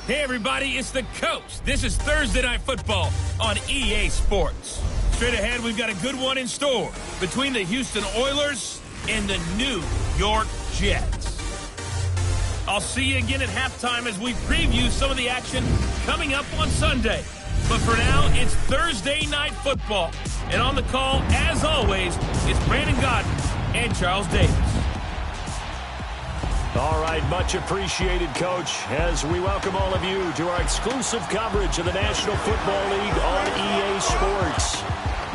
Hey everybody, it's the Coach. This is Thursday Night Football on EA Sports. Straight ahead, we've got a good one in store between the Houston Oilers and the New York Jets. I'll see you again at halftime as we preview some of the action coming up on Sunday. But for now, it's Thursday Night Football. And on the call, as always, it's Brandon Godden and Charles Davis. All right, much appreciated, Coach, as we welcome all of you to our exclusive coverage of the National Football League on EA Sports.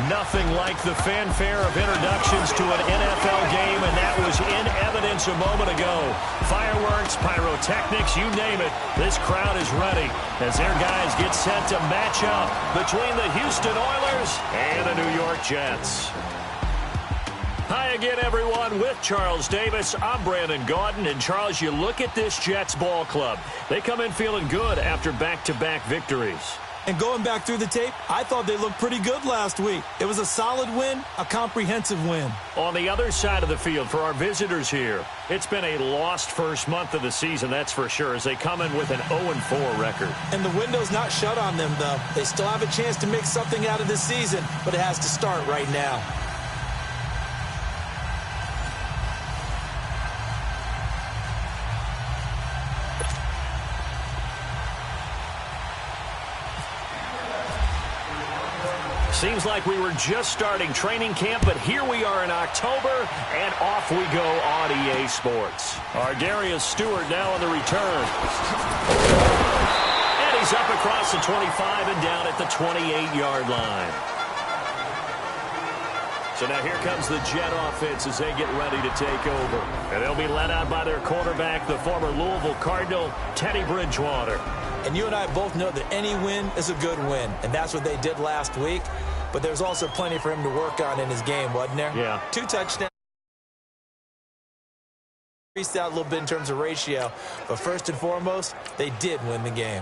Nothing like the fanfare of introductions to an NFL game, and that was in evidence a moment ago. Fireworks, pyrotechnics, you name it, this crowd is ready as their guys get set to match up between the Houston Oilers and the New York Jets. Hi again, everyone, with Charles Davis. I'm Brandon Gaudin. And, Charles, you look at this Jets ball club. They come in feeling good after back-to-back victories. And going back through the tape, I thought they looked pretty good last week. It was a solid win, a comprehensive win. On the other side of the field for our visitors here, it's been a lost first month of the season, that's for sure, as they come in with an 0-4 record. And the window's not shut on them, though. They still have a chance to make something out of this season, but it has to start right now. Seems like we were just starting training camp, but here we are in October, and off we go on EA Sports. Our Darius Stewart now on the return. And he's up across the 25 and down at the 28-yard line. So now here comes the Jet offense as they get ready to take over. And they'll be led out by their quarterback, the former Louisville Cardinal, Teddy Bridgewater. And you and I both know that any win is a good win, and that's what they did last week. But there's also plenty for him to work on in his game, wasn't there? Yeah. 2 touchdowns. Increased out a little bit in terms of ratio. But first and foremost, they did win the game.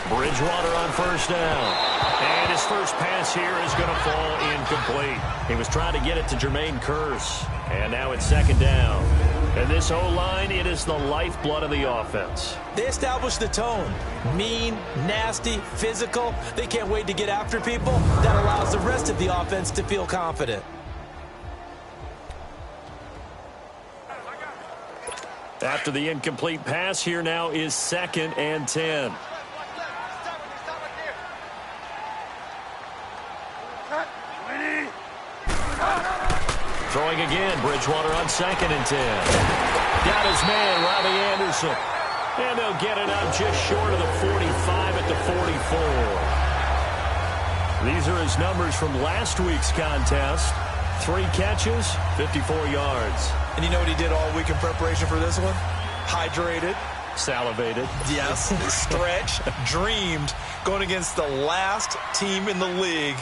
Bridgewater on first down. And his first pass here is going to fall incomplete. He was trying to get it to Jermaine Kearse. And now it's second down. And this O-line, it is the lifeblood of the offense. They established the tone. Mean, nasty, physical. They can't wait to get after people. That allows the rest of the offense to feel confident. After the incomplete pass, here now is 2nd and 10. Throwing again, Bridgewater on 2nd and 10. Got his man, Robbie Anderson. And they'll get it out just short of the 45 at the 44. These are his numbers from last week's contest. 3 catches, 54 yards. And you know what he did all week in preparation for this one? Hydrated. Salivated. Yes. Stretched. Dreamed. Going against the last team in the league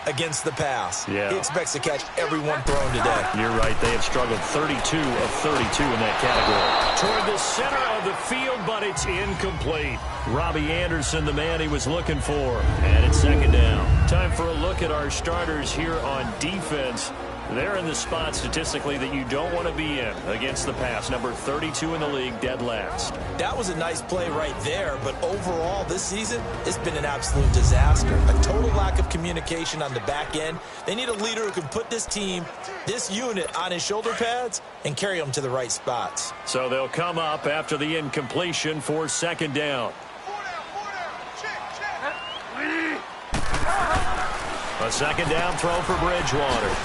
against the pass. Yeah. He expects to catch everyone thrown today. You're right. They have struggled 32 of 32 in that category. Toward the center of the field, but it's incomplete. Robbie Anderson, the man he was looking for. And it's second down. Time for a look at our starters here on defense. They're in the spot statistically that you don't want to be in against the pass. Number 32 in the league, dead last. That was a nice play right there, but overall this season, it's been an absolute disaster. A total lack of communication on the back end. They need a leader who can put this team, this unit, on his shoulder pads and carry them to the right spots. So they'll come up after the incompletion for second down. A second down throw for Bridgewater.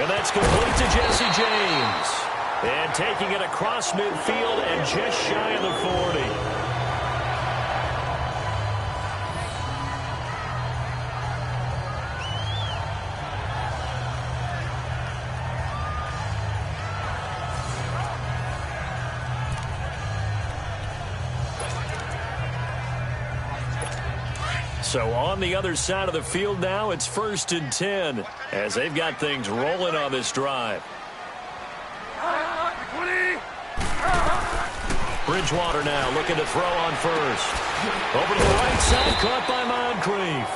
And that's complete to Jesse James. And taking it across midfield and just shy of the 40. So on the other side of the field now, it's 1st and 10 as they've got things rolling on this drive. Bridgewater now looking to throw on first. Over to the right side, caught by Moncrief.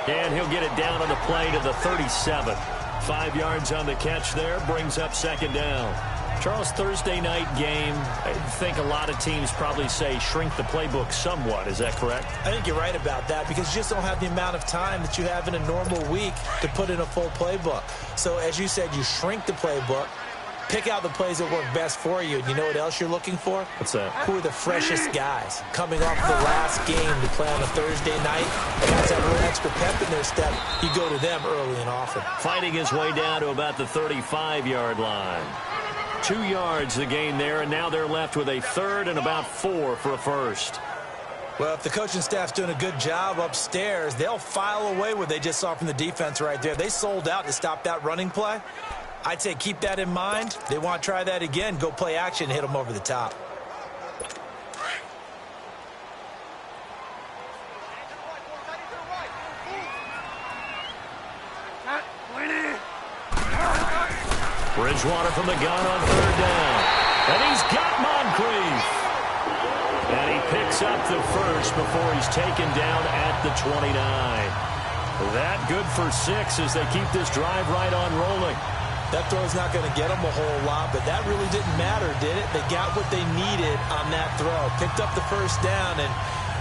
And he'll get it down on the play to the 37. 5 yards on the catch there, brings up second down. Charles, Thursday night game, I think a lot of teams probably say shrink the playbook somewhat. Is that correct? I think you're right about that because you just don't have the amount of time that you have in a normal week to put in a full playbook. So as you said, you shrink the playbook, pick out the plays that work best for you. And you know what else you're looking for? What's that? Who are the freshest guys coming off the last game to play on a Thursday night? Guys have a little extra pep in their step. You go to them early and often. Fighting his way down to about the 35-yard line. 2 yards the gain there, and now they're left with a third and about 4 for a first. Well, if the coaching staff's doing a good job upstairs, they'll file away what they just saw from the defense right there. They sold out to stop that running play. I'd say keep that in mind. They want to try that again. Go play action, hit them over the top. Bridgewater from the gun on third down. And he's got Moncrief. And he picks up the first before he's taken down at the 29. That good for 6 as they keep this drive right on rolling. That throw's not going to get them a whole lot, but that really didn't matter, did it? They got what they needed on that throw. Picked up the first down, and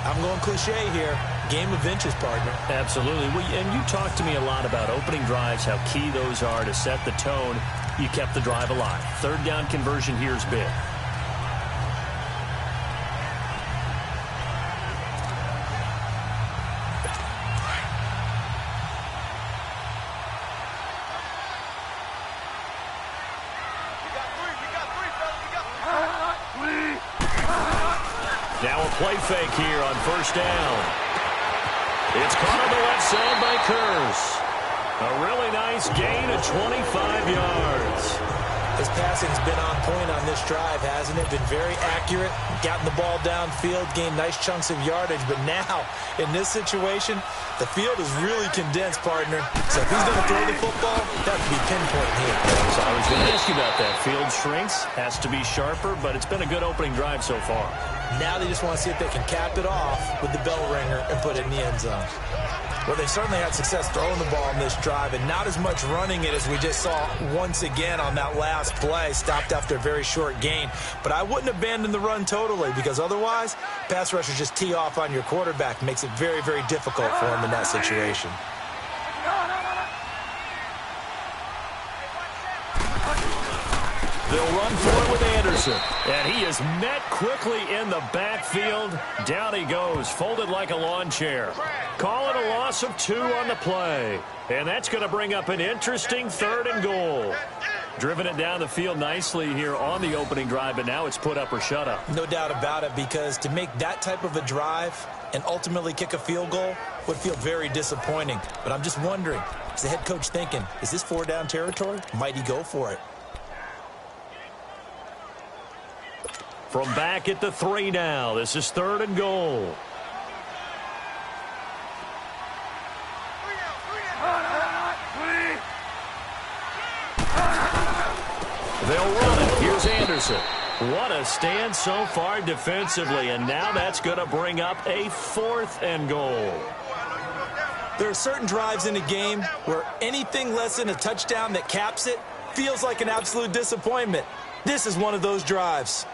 I'm going cliche here. Game of inches, partner. Absolutely. And you talked to me a lot about opening drives, how key those are to set the tone. You kept the drive alive. Third down conversion here is big. Now a play fake here on first down. It's caught on the left side by Kurz. A really nice gain of 25 yards. His passing's been on point on this drive, hasn't it? Been very accurate, gotten the ball downfield, gained nice chunks of yardage. But now, in this situation, the field is really condensed, partner. So if he's going to throw the football, that would be pinpoint here. So I was going to ask you about that. Field shrinks, has to be sharper, but it's been a good opening drive so far. Now they just want to see if they can cap it off with the bell ringer and put it in the end zone. Well, they certainly had success throwing the ball on this drive and not as much running it as we just saw once again on that last play. Stopped after a very short gain. But I wouldn't abandon the run totally because otherwise, pass rushers just tee off on your quarterback. Makes it very, very difficult for him in that situation. They'll run for it with Anderson. And he is met quickly in the backfield. Down he goes, folded like a lawn chair. Call it a loss of 2 on the play. And that's going to bring up an interesting third and goal. Driven it down the field nicely here on the opening drive, but now it's put up or shut up. No doubt about it, because to make that type of a drive and ultimately kick a field goal would feel very disappointing. But I'm just wondering, is the head coach thinking, is this 4-down territory? Might he go for it? From back at the 3 now. This is third and goal. They'll run it. Here's Anderson. What a stand so far defensively, and now that's going to bring up a 4th and goal. There are certain drives in a game where anything less than a touchdown that caps it feels like an absolute disappointment. This is one of those drives.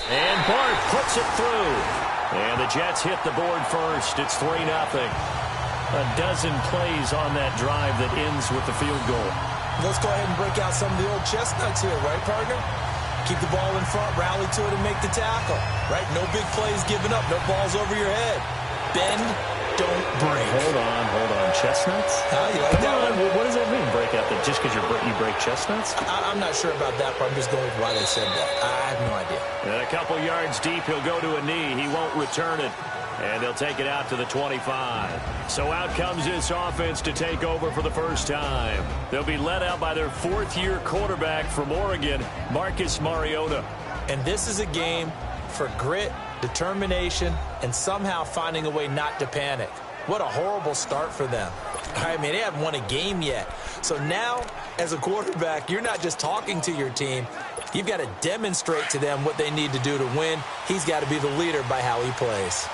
And Bart puts it through. And the Jets hit the board first. It's 3-0. A dozen plays on that drive that ends with the field goal. Let's go ahead and break out some of the old chestnuts here, right, partner? Keep the ball in front, rally to it, and make the tackle, right? No big plays given up, no balls over your head. Bend, don't break. Hold on. Chestnuts? You like that one? What does that mean, break out? That just because you break chestnuts? I'm not sure about that, but I'm just going with why they said that. I have no idea. And a couple yards deep, he'll go to a knee. He won't return it. And they'll take it out to the 25. So out comes this offense to take over for the first time. They'll be led out by their 4th-year quarterback from Oregon, Marcus Mariota. And this is a game for grit, determination, and somehow finding a way not to panic. What a horrible start for them. I mean, they haven't won a game yet. So now, as a quarterback, you're not just talking to your team. You've got to demonstrate to them what they need to do to win. He's got to be the leader by how he plays.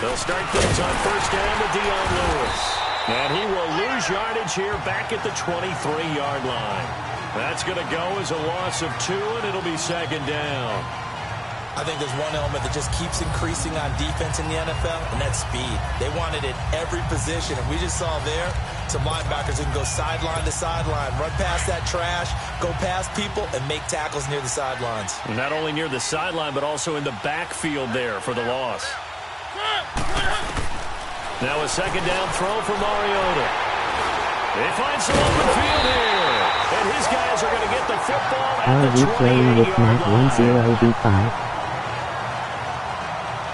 They'll start things on first down to Dion Lewis. And he will lose yardage here back at the 23-yard line. That's going to go as a loss of 2, and it'll be second down. I think there's one element that just keeps increasing on defense in the NFL, and that's speed. They want it at every position, and we just saw there some linebackers who can go sideline to sideline, run past that trash, go past people, and make tackles near the sidelines. Not only near the sideline, but also in the backfield there for the loss. Now a second down throw for Mariota. They find some open field here. And his guys are going to get the football at the 28-yard line.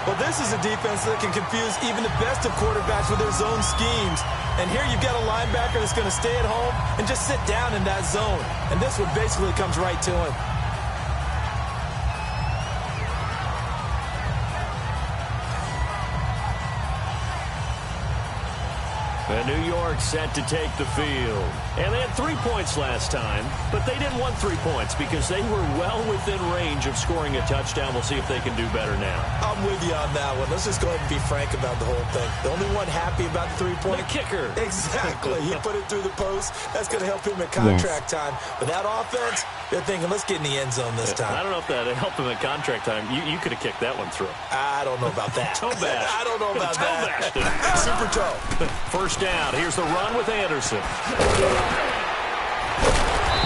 Well, this is a defense that can confuse even the best of quarterbacks with their zone schemes. And here you've got a linebacker that's going to stay at home and just sit down in that zone. And this one basically comes right to him. And New York set to take the field. And they had 3 points last time, but they didn't want 3 points because they were well within range of scoring a touchdown. We'll see if they can do better now. I'm with you on that one. Let's just go ahead and be frank about the whole thing. The only one happy about the 3-point? The kicker. Exactly. He put it through the post. That's going to help him at contract time. But that offense, they're thinking, let's get in the end zone this time. I don't know if that helped him at contract time. You could have kicked that one through. I don't know about that. Toe bash. I don't know about toe that. Bashed. Super toe. First down. Here's the run with Anderson.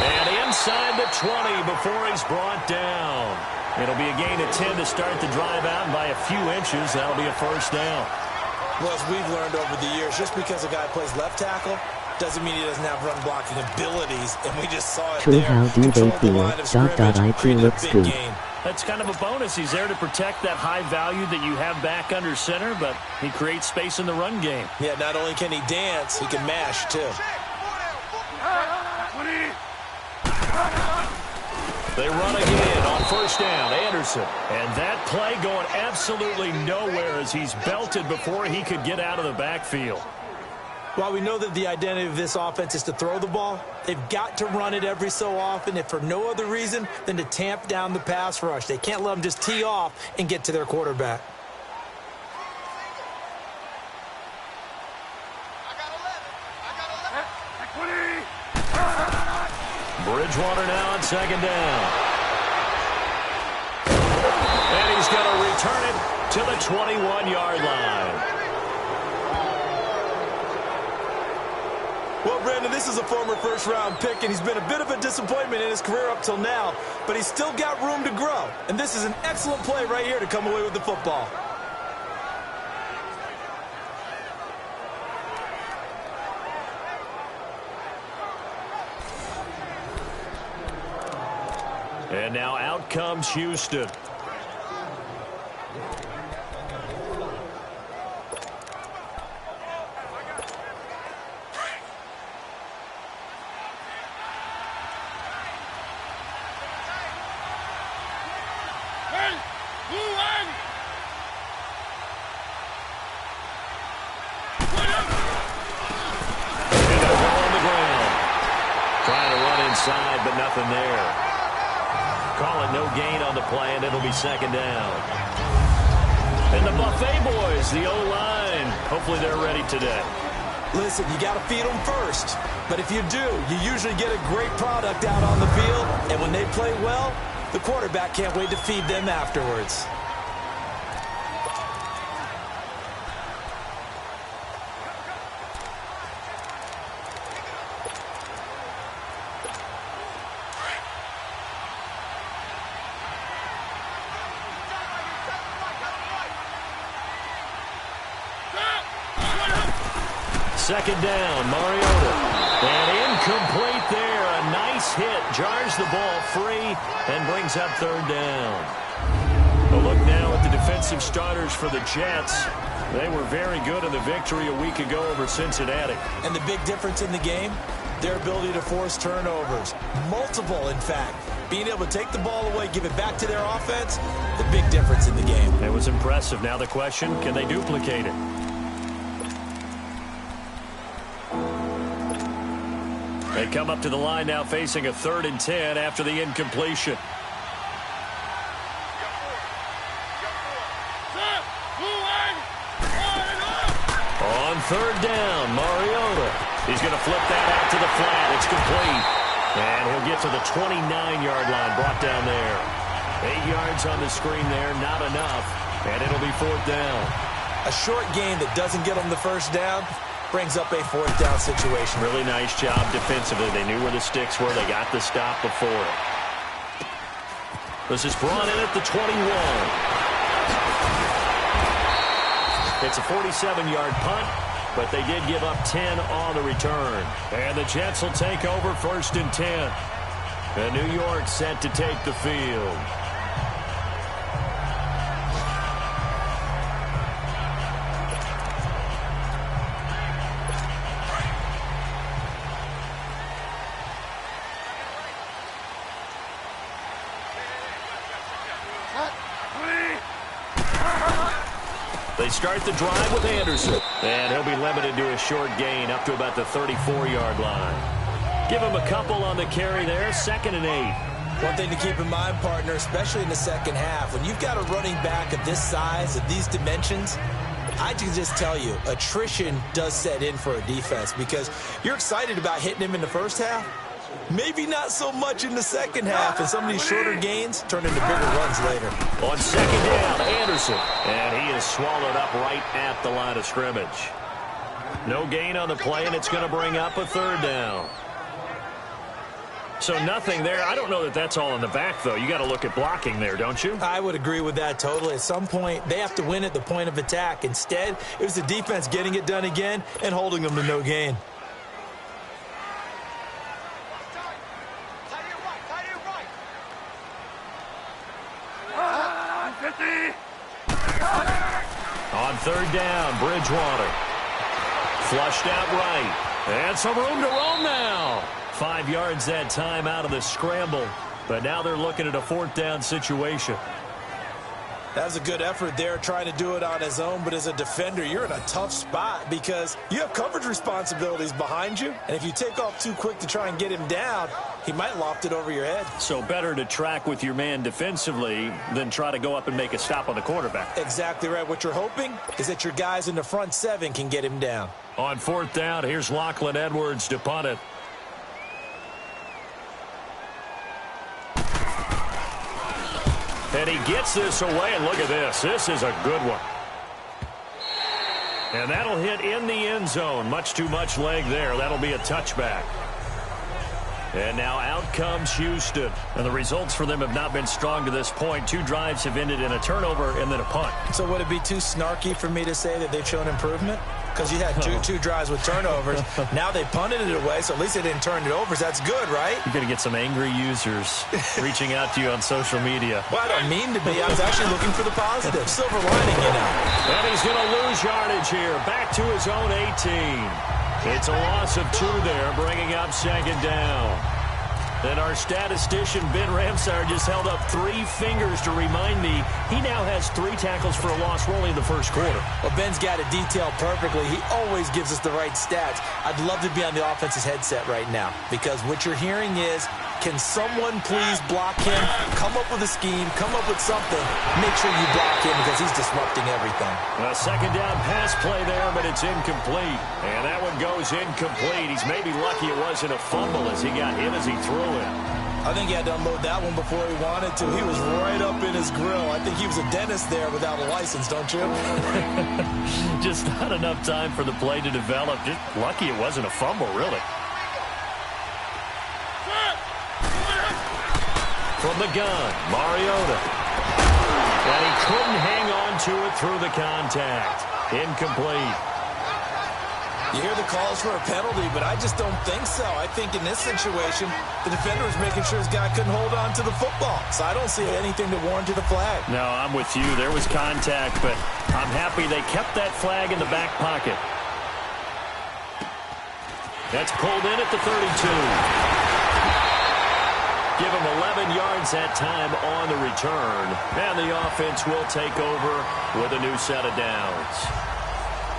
And inside the 20 before he's brought down. It'll be a gain of 10 to start the drive out, and by a few inches, that'll be a first down. Well, as we've learned over the years, just because a guy plays left tackle doesn't mean he doesn't have run blocking abilities, and we just saw it True, there. how do they feel? .IP looks good. That's kind of a bonus. He's there to protect that high value that you have back under center, but he creates space in the run game. Yeah, not only can he dance, he can mash, too. They run again on first down, Anderson. And that play going absolutely nowhere as he's belted before he could get out of the backfield. While we know that the identity of this offense is to throw the ball, they've got to run it every so often, if for no other reason than to tamp down the pass rush. They can't let them just tee off and get to their quarterback. Bridgewater now on second down. And he's going to return it to the 21-yard line. Well, Brandon, this is a former first-round pick, and he's been a bit of a disappointment in his career up till now, but he's still got room to grow. And this is an excellent play right here to come away with the football. And now out comes Houston. Inside, but nothing there. Call it no gain on the play, and it'll be second down. And the Buffet boys, the O-line, hopefully they're ready today. Listen, you got to feed them first. But if you do, you usually get a great product out on the field. And when they play well, the quarterback can't wait to feed them afterwards. Second down, Mariota. And incomplete there. A nice hit. Jars the ball free and brings up third down. A look now at the defensive starters for the Jets. They were very good in the victory a week ago over Cincinnati. And the big difference in the game, their ability to force turnovers. Multiple, in fact. being able to take the ball away, give it back to their offense, the big difference in the game. It was impressive. Now the question, can they duplicate it? They come up to the line now facing a 3rd and 10 after the incompletion. On 3rd down, Mariota. He's going to flip that out to the flat. It's complete. And he'll get to the 29-yard line, brought down there. 8 yards on the screen there, not enough. And it'll be 4th down. A short gain that doesn't get them the first down brings up a 4th down situation. Really nice job defensively. They knew where the sticks were. They got the stop before it. This is brought in at the 21. It's a 47-yard punt, but they did give up 10 on the return. And the Jets will take over 1st and 10. And New York set to take the field. They start the drive with Anderson. And he'll be limited to a short gain up to about the 34-yard line. Give him a couple on the carry there, 2nd and 8. One thing to keep in mind, partner, especially in the second half, when you've got a running back of this size, of these dimensions, I can just tell you, attrition does set in for a defense because you're excited about hitting him in the first half. Maybe not so much in the second half, and some of these shorter gains turn into bigger runs later. On 2nd down, Anderson. And he is swallowed up right at the line of scrimmage. No gain on the play, and it's going to bring up a 3rd down. So nothing there. I don't know that that's all in the back, though. You got to look at blocking there, don't you? I would agree with that totally. At some point, they have to win at the point of attack. Instead, it was the defense getting it done again and holding them to no gain. On 3rd down, Bridgewater. Flushed out right. And some room to roam now. 5 yards that time out of the scramble. But now they're looking at a 4th down situation. That was a good effort there, trying to do it on his own. But as a defender, you're in a tough spot because you have coverage responsibilities behind you. And if you take off too quick to try and get him down, he might loft it over your head. So better to track with your man defensively than try to go up and make a stop on the quarterback. Exactly right. What you're hoping is that your guys in the front 7 can get him down. On 4th down, here's Lachlan Edwards to punt it. And he gets this away, and look at this. This is a good one. And that'll hit in the end zone. Much too much leg there. That'll be a touchback. And now out comes Houston. And the results for them have not been strong to this point. 2 drives have ended in a turnover and then a punt. So would it be too snarky for me to say that they've shown improvement? Because you had two drives with turnovers. Now they punted it away, so at least they didn't turn it over. So that's good, right? You're going to get some angry users reaching out to you on social media. Well, I don't mean to be. I was actually looking for the positive. Silver lining, you know. And he's going to lose yardage here. Back to his own 18. It's a loss of 2 there, bringing up 2nd down. And our statistician, Ben Ramsar, just held up 3 fingers to remind me he now has 3 tackles for a loss. We're only in the first quarter. Well, Ben's got it detailed perfectly. He always gives us the right stats. I'd love to be on the offense's headset right now because what you're hearing is, can someone please block him? Come up with a scheme. Come up with something. Make sure you block him because he's disrupting everything. A 2nd down pass play there, but it's incomplete. And that one goes incomplete. He's maybe lucky it wasn't a fumble as he got hit as he threw it. I think he had to unload that one before he wanted to. He was right up in his grill. I think he was a dentist there without a license, don't you? Just not enough time for the play to develop. Just lucky it wasn't a fumble, really. From the gun, Mariota. And he couldn't hang on to it through the contact. Incomplete. You hear the calls for a penalty, but I just don't think so. I think in this situation, the defender was making sure his guy couldn't hold on to the football. So I don't see anything to warrant the flag. No, I'm with you. There was contact, but I'm happy they kept that flag in the back pocket. That's pulled in at the 32. Give him 11 yards that time on the return. And the offense will take over with a new set of downs.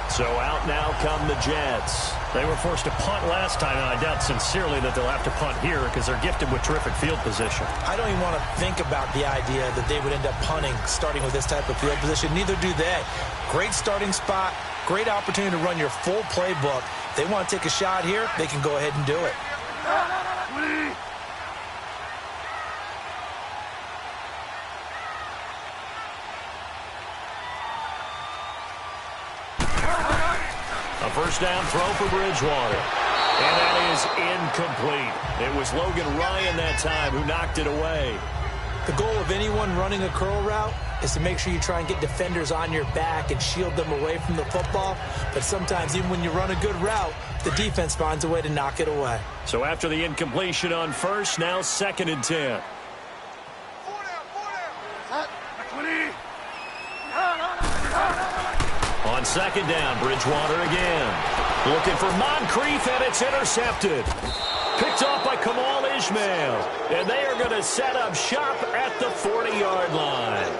So out now come the Jets. They were forced to punt last time, and I doubt sincerely that they'll have to punt here because they're gifted with terrific field position. I don't even want to think about the idea that they would end up punting starting with this type of field position. Neither do they. Great starting spot, great opportunity to run your full playbook. If they want to take a shot here, they can go ahead and do it. A first down throw for Bridgewater. And that is incomplete. It was Logan Ryan that time who knocked it away. The goal of anyone running a curl route is to make sure you try and get defenders on your back and shield them away from the football. But sometimes even when you run a good route, the defense finds a way to knock it away. So after the incompletion on first, now 2nd and 10. On 2nd down, Bridgewater again. Looking for Moncrief, and it's intercepted. Picked off by Kamal Ishmael. And they are going to set up shop at the 40-yard line.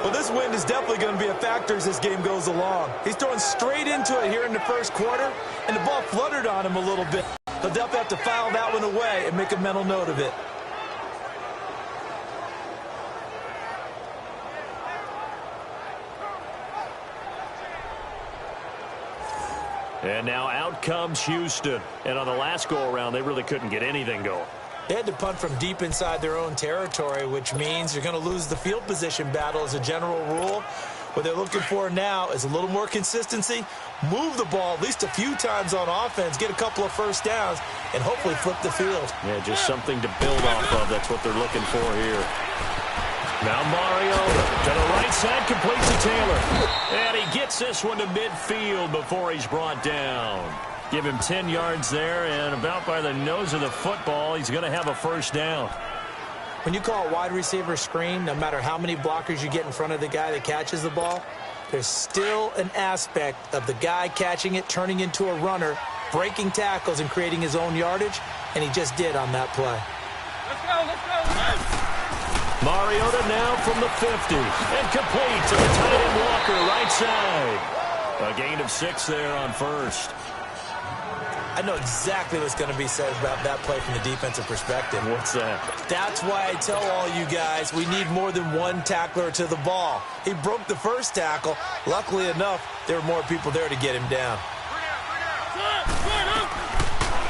Well, this wind is definitely going to be a factor as this game goes along. He's throwing straight into it here in the first quarter, and the ball fluttered on him a little bit. He'll definitely have to file that one away and make a mental note of it. And now out comes Houston. And on the last go-around, they really couldn't get anything going. They had to punt from deep inside their own territory, which means you're going to lose the field position battle as a general rule. What they're looking for now is a little more consistency, move the ball at least a few times on offense, get a couple of first downs, and hopefully flip the field. Yeah, just something to build off of. That's what they're looking for here. Now Mariota to the right side, completes to Taylor. And he gets this one to midfield before he's brought down. Give him 10 yards there, and about by the nose of the football, he's going to have a first down. When you call a wide receiver screen, no matter how many blockers you get in front of the guy that catches the ball, there's still an aspect of the guy catching it, turning into a runner, breaking tackles and creating his own yardage, and he just did on that play. Let's go. Mariota now from the 50, and complete to the tight end Walker, right side. A gain of 6 there on first. I know exactly what's going to be said about that play from the defensive perspective. What's that? That's why I tell all you guys we need more than one tackler to the ball. He broke the first tackle. Luckily enough, there were more people there to get him down.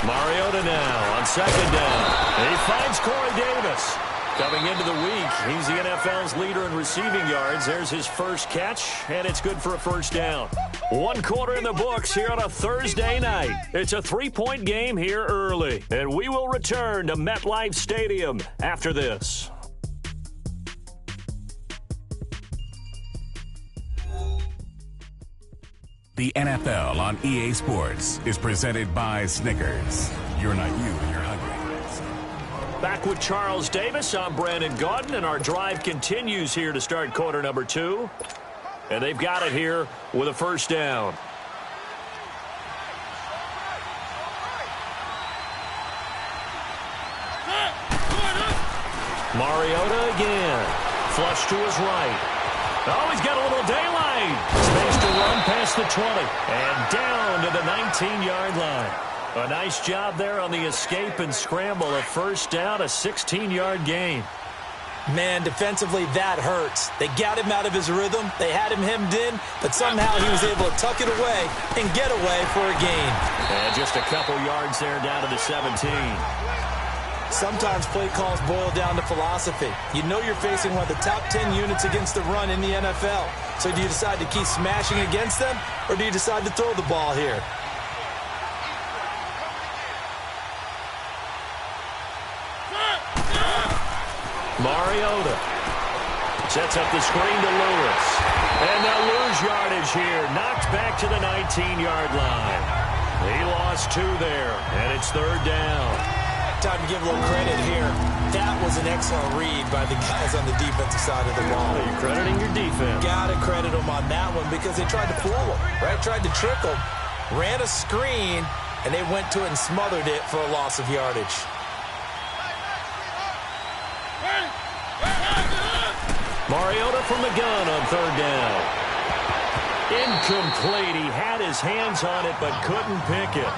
Mariota now on 2nd down. He finds Corey Davis. Coming into the week, he's the NFL's leader in receiving yards. There's his first catch, and it's good for a first down. 1 quarter in the books here on a Thursday night. It's a 3-point game here early, and we will return to MetLife Stadium after this. The NFL on EA Sports is presented by Snickers. You're not you, you're hungry. Back with Charles Davis, I'm Brandon Gaudin, and our drive continues here to start quarter number 2. And they've got it here with a first down. Mariota again. Flush to his right. Oh, he's got a little daylight. Space to run past the 20. And down to the 19-yard line. A nice job there on the escape and scramble. A first down, a 16-yard gain. Man, defensively, that hurts. They got him out of his rhythm. They had him hemmed in, but somehow he was able to tuck it away and get away for a gain. And just a couple yards there down to the 17. Sometimes play calls boil down to philosophy. You know you're facing one of the top 10 units against the run in the NFL. So do you decide to keep smashing against them, or do you decide to throw the ball here? Mariota sets up the screen to Lewis. And they'll lose yardage here. Knocked back to the 19-yard line. He lost 2 there, and it's 3rd down. Time to give a little credit here. That was an excellent read by the guys on the defensive side of the ball. You're crediting your defense. Got to credit them on that one because they tried to fool him, right? Tried to trick him, ran a screen, and they went to it and smothered it for a loss of yardage. Mariota from the gun on third down. Incomplete. He had his hands on it but couldn't pick it.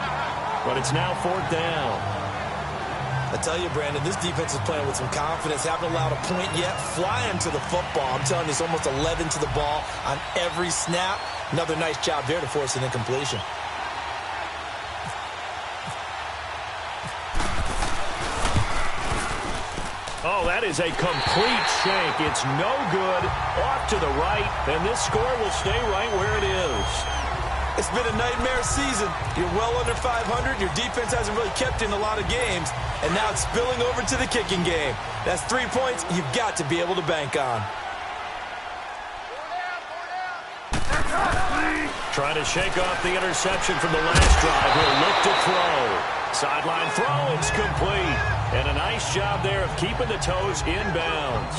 But it's now fourth down. I tell you, Brandon, this defense is playing with some confidence. Haven't allowed a point yet. Flying to the football. I'm telling you, it's almost 11 to the ball on every snap. Another nice job there to force an incompletion. Oh, that is a complete shank. It's no good. Off to the right, and this score will stay right where it is. It's been a nightmare season. You're well under 500. Your defense hasn't really kept in a lot of games, and now it's spilling over to the kicking game. That's 3 points you've got to be able to bank on. Trying to shake off the interception from the last drive. He'll look to throw. Sideline throw, it's complete. And a nice job there of keeping the toes inbounds.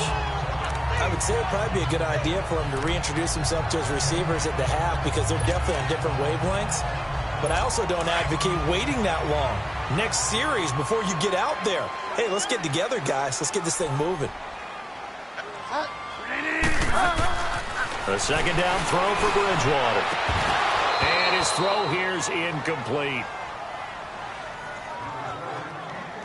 I would say it would probably be a good idea for him to reintroduce himself to his receivers at the half because they're definitely on different wavelengths. But I also don't advocate waiting that long. Next series, before you get out there. Hey, let's get together, guys. Let's get this thing moving. A second down throw for Bridgewater. And his throw here's incomplete.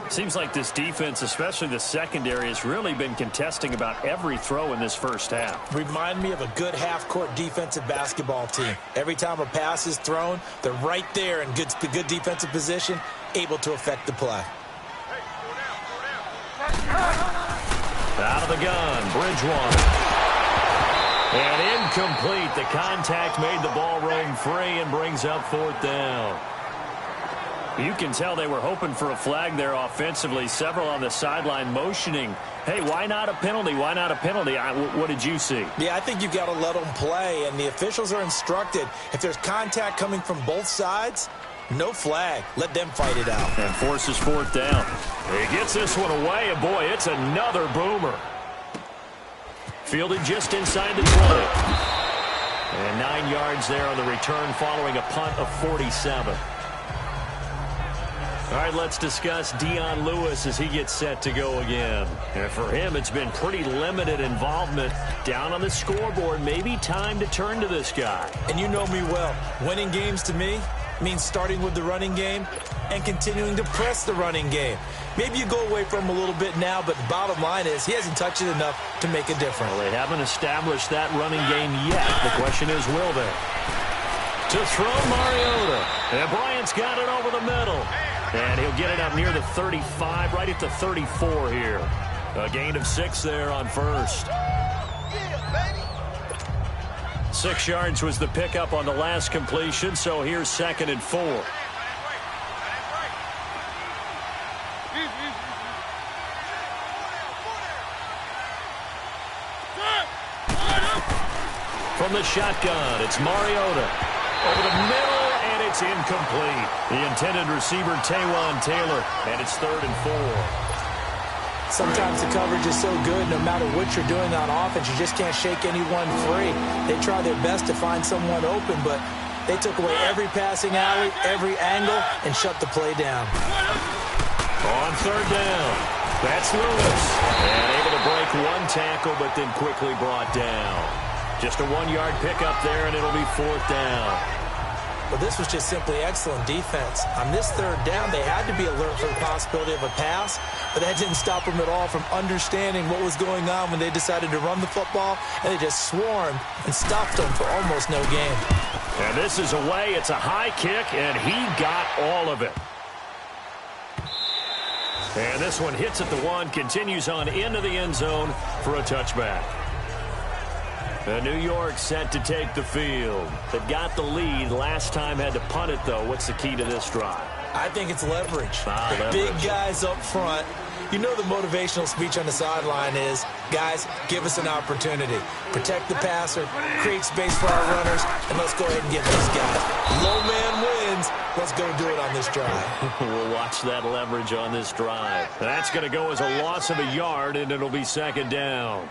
Seems like this defense, especially the secondary, has really been contesting about every throw in this first half. Remind me of a good half-court defensive basketball team. Every time a pass is thrown, they're right there in good defensive position, able to affect the play. Out of the gun, Bridgewater. And incomplete. The contact made the ball roam free and brings up fourth down. You can tell they were hoping for a flag there offensively. Several on the sideline motioning, hey, why not a penalty? Why not a penalty? What did you see? Yeah, I think you've got to let them play, and the officials are instructed. If there's contact coming from both sides, no flag. Let them fight it out. And forces fourth down. He gets this one away, and boy, it's another boomer. Fielded just inside the 20. And 9 yards there on the return following a punt of 47. All right, let's discuss Dion Lewis as he gets set to go again. And for him, it's been pretty limited involvement. Down on the scoreboard, maybe time to turn to this guy. And you know me well. Winning games to me means starting with the running game and continuing to press the running game. Maybe you go away from him a little bit now, but the bottom line is he hasn't touched it enough to make a difference. Well, they haven't established that running game yet. The question is, will they? To throw Mariota. And Bryant's got it over the middle. And he'll get it up near the 35, right at the 34 here. A gain of 6 there on first. 6 yards was the pickup on the last completion, so here's 2nd and 4. From the shotgun, it's Mariota. Over the middle, and it's incomplete. The intended receiver, Taywan Taylor, and it's 3rd and 4. Sometimes the coverage is so good, no matter what you're doing on offense, you just can't shake anyone free. They try their best to find someone open, but they took away every passing alley, every angle, and shut the play down. On 3rd down, that's Lewis. And able to break one tackle, but then quickly brought down. Just a 1-yard pickup there, and it'll be 4th down. But this was just simply excellent defense. On this 3rd down, they had to be alert for the possibility of a pass, but that didn't stop them at all from understanding what was going on when they decided to run the football, and they just swarmed and stopped them for almost no gain. And this is away. It's a high kick, and he got all of it. And this one hits at the 1, continues on into the end zone for a touchback. New York set to take the field. They got the lead. Last time had to punt it, though. What's the key to this drive? I think it's leverage. Leverage. Big guys up front. You know the motivational speech on the sideline is, guys, give us an opportunity. Protect the passer, create space for our runners, and let's go ahead and get these guys. Low man wins. Let's go do it on this drive. We'll watch that leverage on this drive. That's going to go as a loss of a yard, and it'll be 2nd down.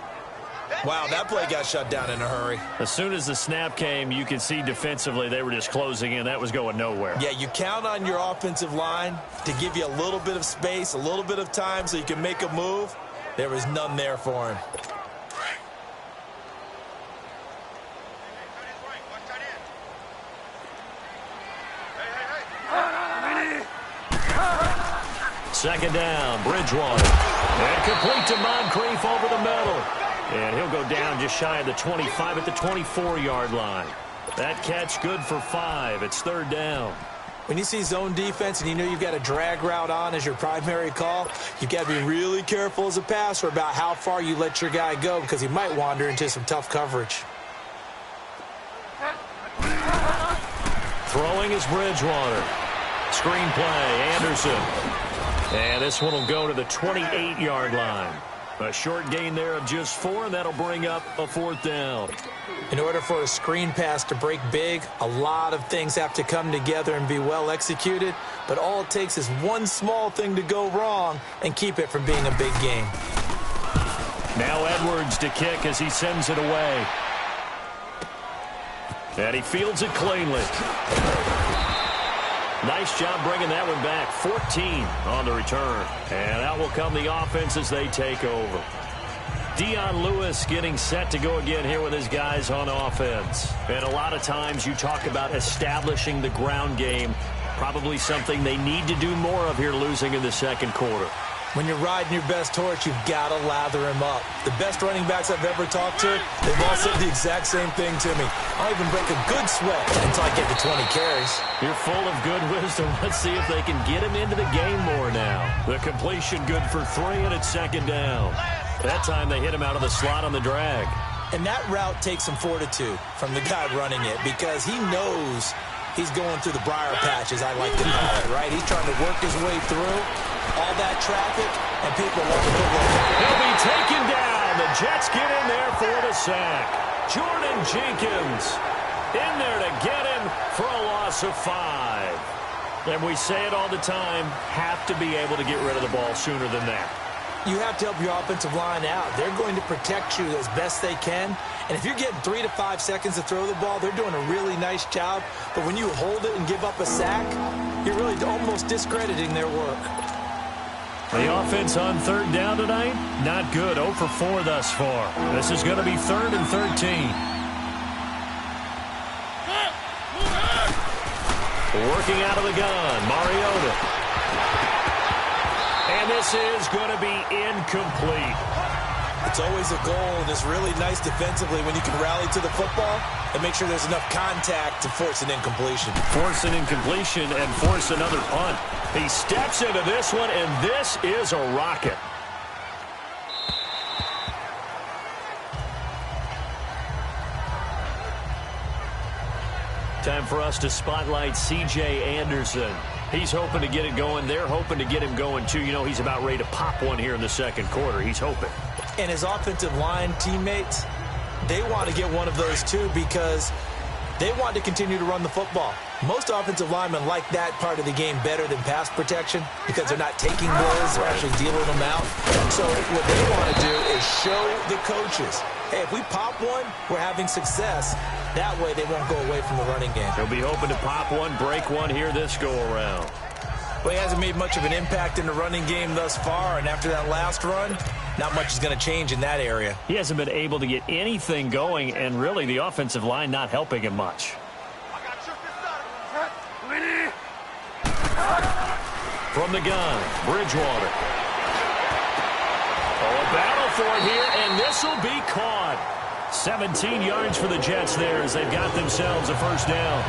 Wow, that play got shut down in a hurry. As soon as the snap came, you could see defensively they were just closing in. That was going nowhere. Yeah, you count on your offensive line to give you a little bit of space, a little bit of time so you can make a move. There was none there for him. Second down, Bridgewater. And complete to Moncrief over the middle. And he'll go down just shy of the 25 at the 24-yard line. That catch good for 5. It's third down. When you see zone defense and you know you've got a drag route on as your primary call, you've got to be really careful as a passer about how far you let your guy go because he might wander into some tough coverage. Throwing is Bridgewater. Screen play, Anderson. And this one will go to the 28-yard line. A short gain there of just 4, and that'll bring up a fourth down. In order for a screen pass to break big, a lot of things have to come together and be well executed, but all it takes is one small thing to go wrong and keep it from being a big game. Now Edwards to kick as he sends it away. And he fields it cleanly. Nice job bringing that one back. 14 on the return. And out will come the offense as they take over. Dion Lewis getting set to go again here with his guys on offense. And a lot of times you talk about establishing the ground game. Probably something they need to do more of here losing in the second quarter. When you're riding your best horse, you've got to lather him up. The best running backs I've ever talked to, they've all said the exact same thing to me. I'll even break a good sweat until I get to 20 carries. You're full of good wisdom. Let's see if they can get him into the game more now. The completion good for 3, and it's second down. That time they hit him out of the slot on the drag. And that route takes some fortitude from the guy running it because he knows he's going through the briar patch, as I like to call it, right? He's trying to work his way through all that traffic, and people want to put one. He'll be taken down. The Jets get in there for the sack. Jordan Jenkins in there to get him for a loss of 5. And we say it all the time, have to be able to get rid of the ball sooner than that. You have to help your offensive line out. They're going to protect you as best they can. And if you're getting 3 to 5 seconds to throw the ball, they're doing a really nice job. But when you hold it and give up a sack, you're really almost discrediting their work. The offense on third down tonight, not good. 0 for 4 thus far. This is going to be 3rd and 13. Working out of the gun, Mariota. And this is going to be incomplete. It's always a goal, and it's really nice defensively when you can rally to the football and make sure there's enough contact to force an incompletion. Force an incompletion and force another punt. He steps into this one, and this is a rocket. Time for us to spotlight C.J. Anderson. He's hoping to get it going. They're hoping to get him going, too. You know, he's about ready to pop one here in the second quarter. He's hoping. And his offensive line teammates, they want to get one of those, too, because they want to continue to run the football. Most offensive linemen like that part of the game better than pass protection because they're not taking blows, they're actually dealing them out. So what they want to do is show the coaches, hey, if we pop one, we're having success. That way they won't go away from the running game. He'll be hoping to pop one, break one here this go-around. Well, he hasn't made much of an impact in the running game thus far, and after that last run, not much is going to change in that area. He hasn't been able to get anything going, and really the offensive line not helping him much. From the gun, Bridgewater. Oh, a battle for it here, and this will be caught. 17 yards for the Jets there as they've got themselves a first down.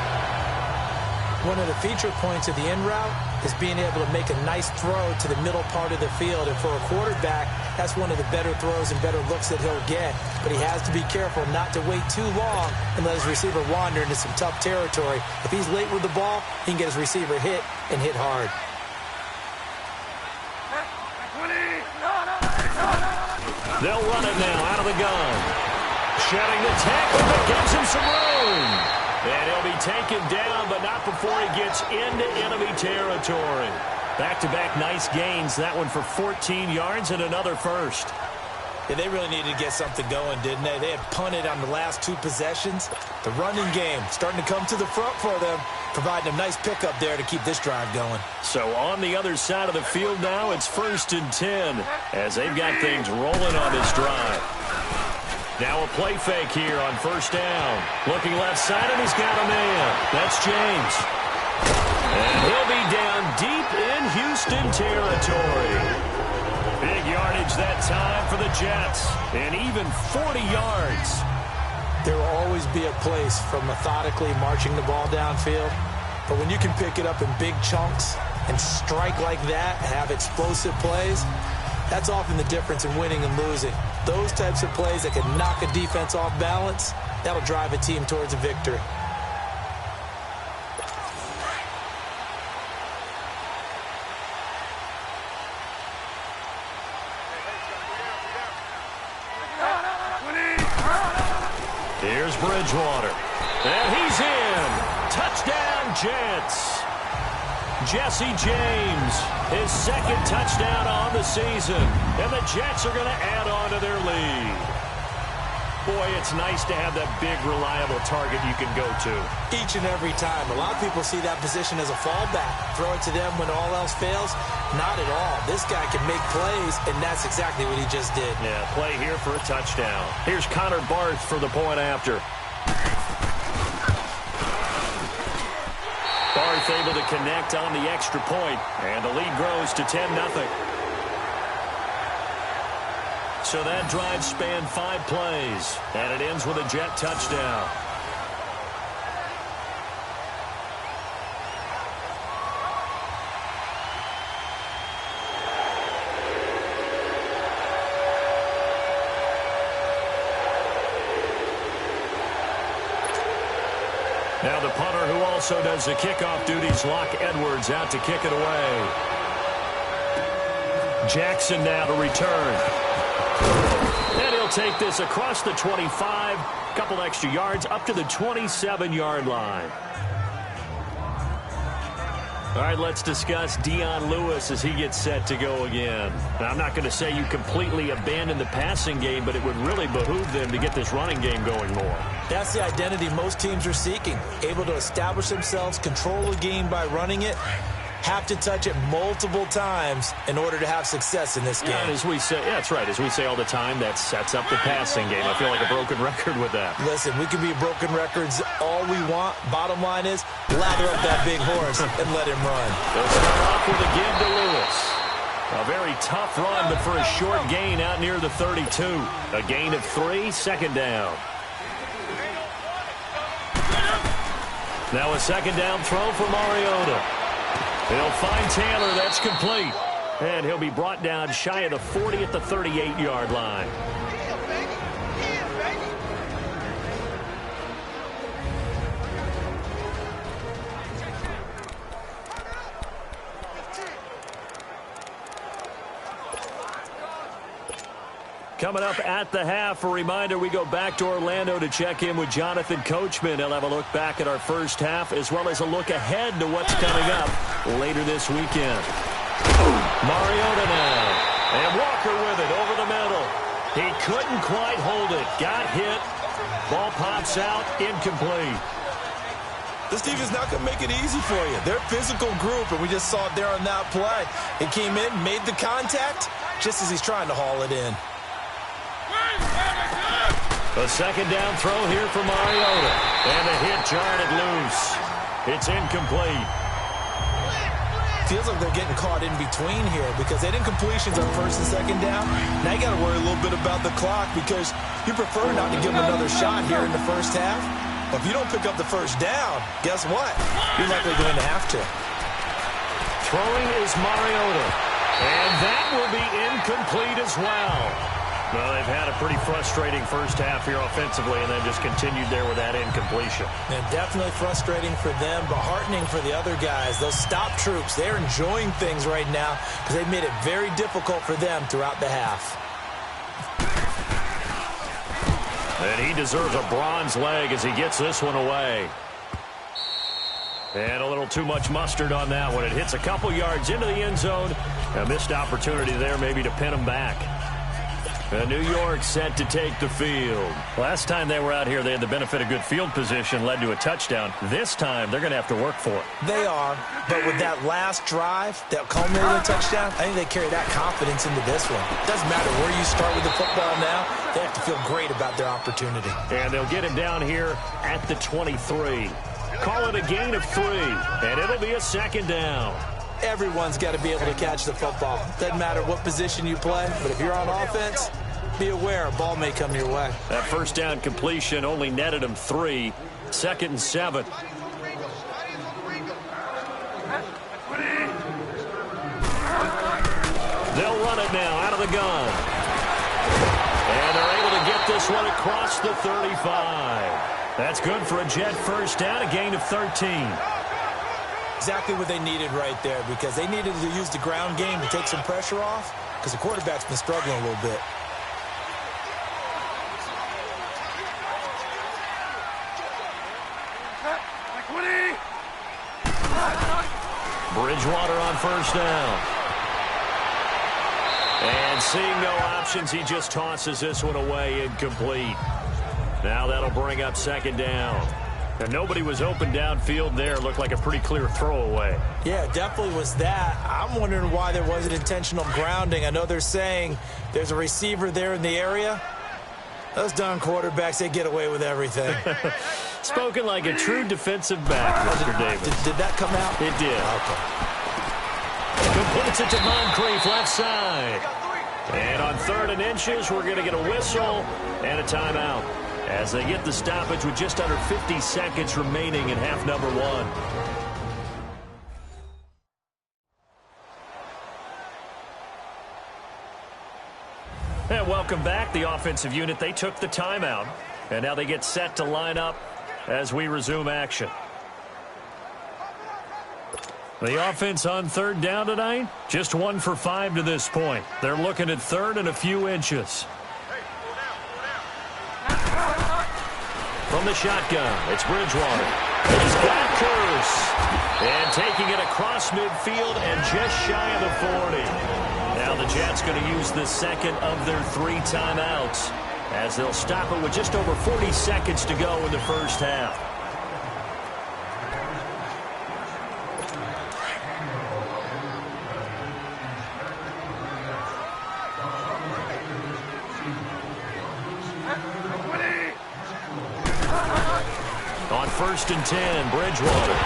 One of the feature points of the in route is being able to make a nice throw to the middle part of the field. And for a quarterback, that's one of the better throws and better looks that he'll get. But he has to be careful not to wait too long and let his receiver wander into some tough territory. If he's late with the ball, he can get his receiver hit and hit hard. They'll run it now out of the gun. Shedding the tackle that gives him some room. And he'll be taken down, but not before he gets into enemy territory. Back-to-back nice gains. That one for 14 yards and another first. Yeah, they really needed to get something going, didn't they? They had punted on the last 2 possessions. The running game starting to come to the front for them, providing a nice pickup there to keep this drive going. So on the other side of the field now, it's 1st and 10 as they've got things rolling on this drive. Now a play fake here on 1st down. Looking left side, and he's got a man. That's James. And he'll be down deep in Houston territory. Big yardage that time for the Jets. And even 40 yards. There will always be a place for methodically marching the ball downfield. But when you can pick it up in big chunks and strike like that, have explosive plays, that's often the difference in winning and losing. Those types of plays that can knock a defense off balance, that'll drive a team towards a victory. Here's Bridgewater. And he's in. Touchdown, Jets. Jesse James, his second touchdown on the season. And the Jets are going to add on to their lead. Boy, it's nice to have that big, reliable target you can go to. Each and every time. A lot of people see that position as a fallback. Throw it to them when all else fails. Not at all. This guy can make plays, and that's exactly what he just did. Yeah, play here for a touchdown. Here's Connor Barth for the point after. Barth able to connect on the extra point, and the lead grows to 10-0. So that drive spanned 5 plays, and it ends with a Jet touchdown. Now the punter who also does the kickoff duties, Locke Edwards, out to kick it away. Jackson now to return. And he'll take this across the 25, couple extra yards up to the 27-yard line. All right, let's discuss Dion Lewis as he gets set to go again. Now, I'm not going to say you completely abandon the passing game, but it would really behoove them to get this running game going more. That's the identity most teams are seeking. Able to establish themselves, control the game by running it, have to touch it multiple times in order to have success in this game. Yeah, and as we say, yeah, that's right. As we say all the time, that sets up the passing game. I feel like a broken record with that. Listen, we can be broken records all we want. Bottom line is, lather up that big horse and let him run. They'll start off with a give to Lewis. A very tough run, but for a short gain out near the 32. A gain of 3, second down. Now a second down throw for Mariota. He'll find Taylor. That's complete. And he'll be brought down shy of the 40 at the 38-yard line. Coming up at the half, a reminder, we go back to Orlando to check in with Jonathan Coachman. He'll have a look back at our first half as well as a look ahead to what's coming up later this weekend. Mariota now. And Walker with it over the middle. He couldn't quite hold it. Got hit. Ball pops out. Incomplete. This team is not going to make it easy for you. They're a physical group, and we just saw it there on that play. It came in, made the contact, just as he's trying to haul it in. A second down throw here for Mariota. And the hit jarred it loose. It's incomplete. Feels like they're getting caught in between here because they didn't completions on first and second down. Now you got to worry a little bit about the clock because you prefer not to give them another shot here in the first half. But if you don't pick up the first down, guess what? You're likely going to have to. Throwing is Mariota. And that will be incomplete as well. Well, they've had a pretty frustrating first half here offensively and then just continued there with that incompletion. And definitely frustrating for them, but heartening for the other guys. Those stop troops, they're enjoying things right now because they've made it very difficult for them throughout the half. And he deserves a bronze leg as he gets this one away. And a little too much mustard on that one. It hits a couple yards into the end zone. A missed opportunity there maybe to pin him back. New York set to take the field. Last time they were out here, they had the benefit of good field position, led to a touchdown. This time, they're going to have to work for it. They are, but with that last drive that culminated in a touchdown, I think they carry that confidence into this one. Doesn't matter where you start with the football now, they have to feel great about their opportunity. And they'll get him down here at the 23. Call it a gain of 3, and it'll be a second down. Everyone's got to be able to catch the football. Doesn't matter what position you play, but if you're on offense, be aware a ball may come your way. That first down completion only netted him 3. 2nd and 7. They'll run it now out of the gun. And they're able to get this one across the 35. That's good for a Jet first down, a gain of 13. Exactly what they needed right there, because they needed to use the ground game to take some pressure off, because the quarterback's been struggling a little bit. Bridgewater on first down. And seeing no options, he just tosses this one away, incomplete. Now that'll bring up 2nd down. And nobody was open downfield there. Looked like a pretty clear throwaway. Yeah, it definitely was that. I'm wondering why there wasn't intentional grounding. I know they're saying there's a receiver there in the area. Those darn quarterbacks, they get away with everything. Spoken like a true defensive back, Mr. Davis. Did that come out? It did. Okay. Completes it to Moncrief, left side. And on 3rd and inches, we're going to get a whistle and a timeout as they get the stoppage with just under 50 seconds remaining in half number 1. And welcome back. The offensive unit, they took the timeout. And now they get set to line up as we resume action. The offense on 3rd down tonight, just 1 for 5 to this point. They're looking at 3rd and a few inches. From the shotgun, it's Bridgewater. He's got Curse. And taking it across midfield and just shy of the 40. Now the Jets going to use the 2nd of their 3 timeouts as they'll stop it with just over 40 seconds to go in the first half. On 1st and 10, Bridgewater.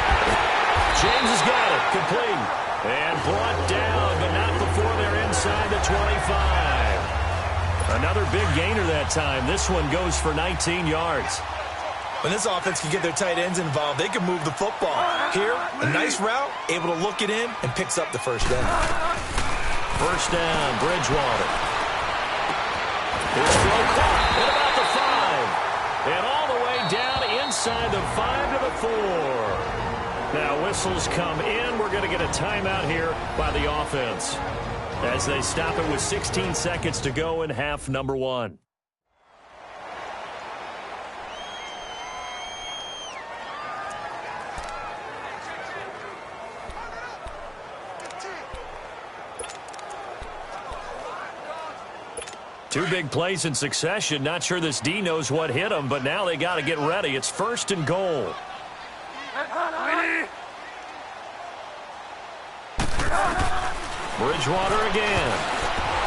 James has got it, complete. And brought down, but not before they're inside the 25. Another big gainer that time. This one goes for 19 yards. When this offense can get their tight ends involved, they can move the football. Here, a nice route, able to look it in, and picks up the first down. First down, Bridgewater. His throw caught at about the 5. And all the way down inside the 5 to the 4. Now whistles come in. We're going to get a timeout here by the offense as they stop it with 16 seconds to go in half number 1. Two big plays in succession. Not sure this D knows what hit him, but now they got to get ready. It's 1st and goal. Bridgewater again.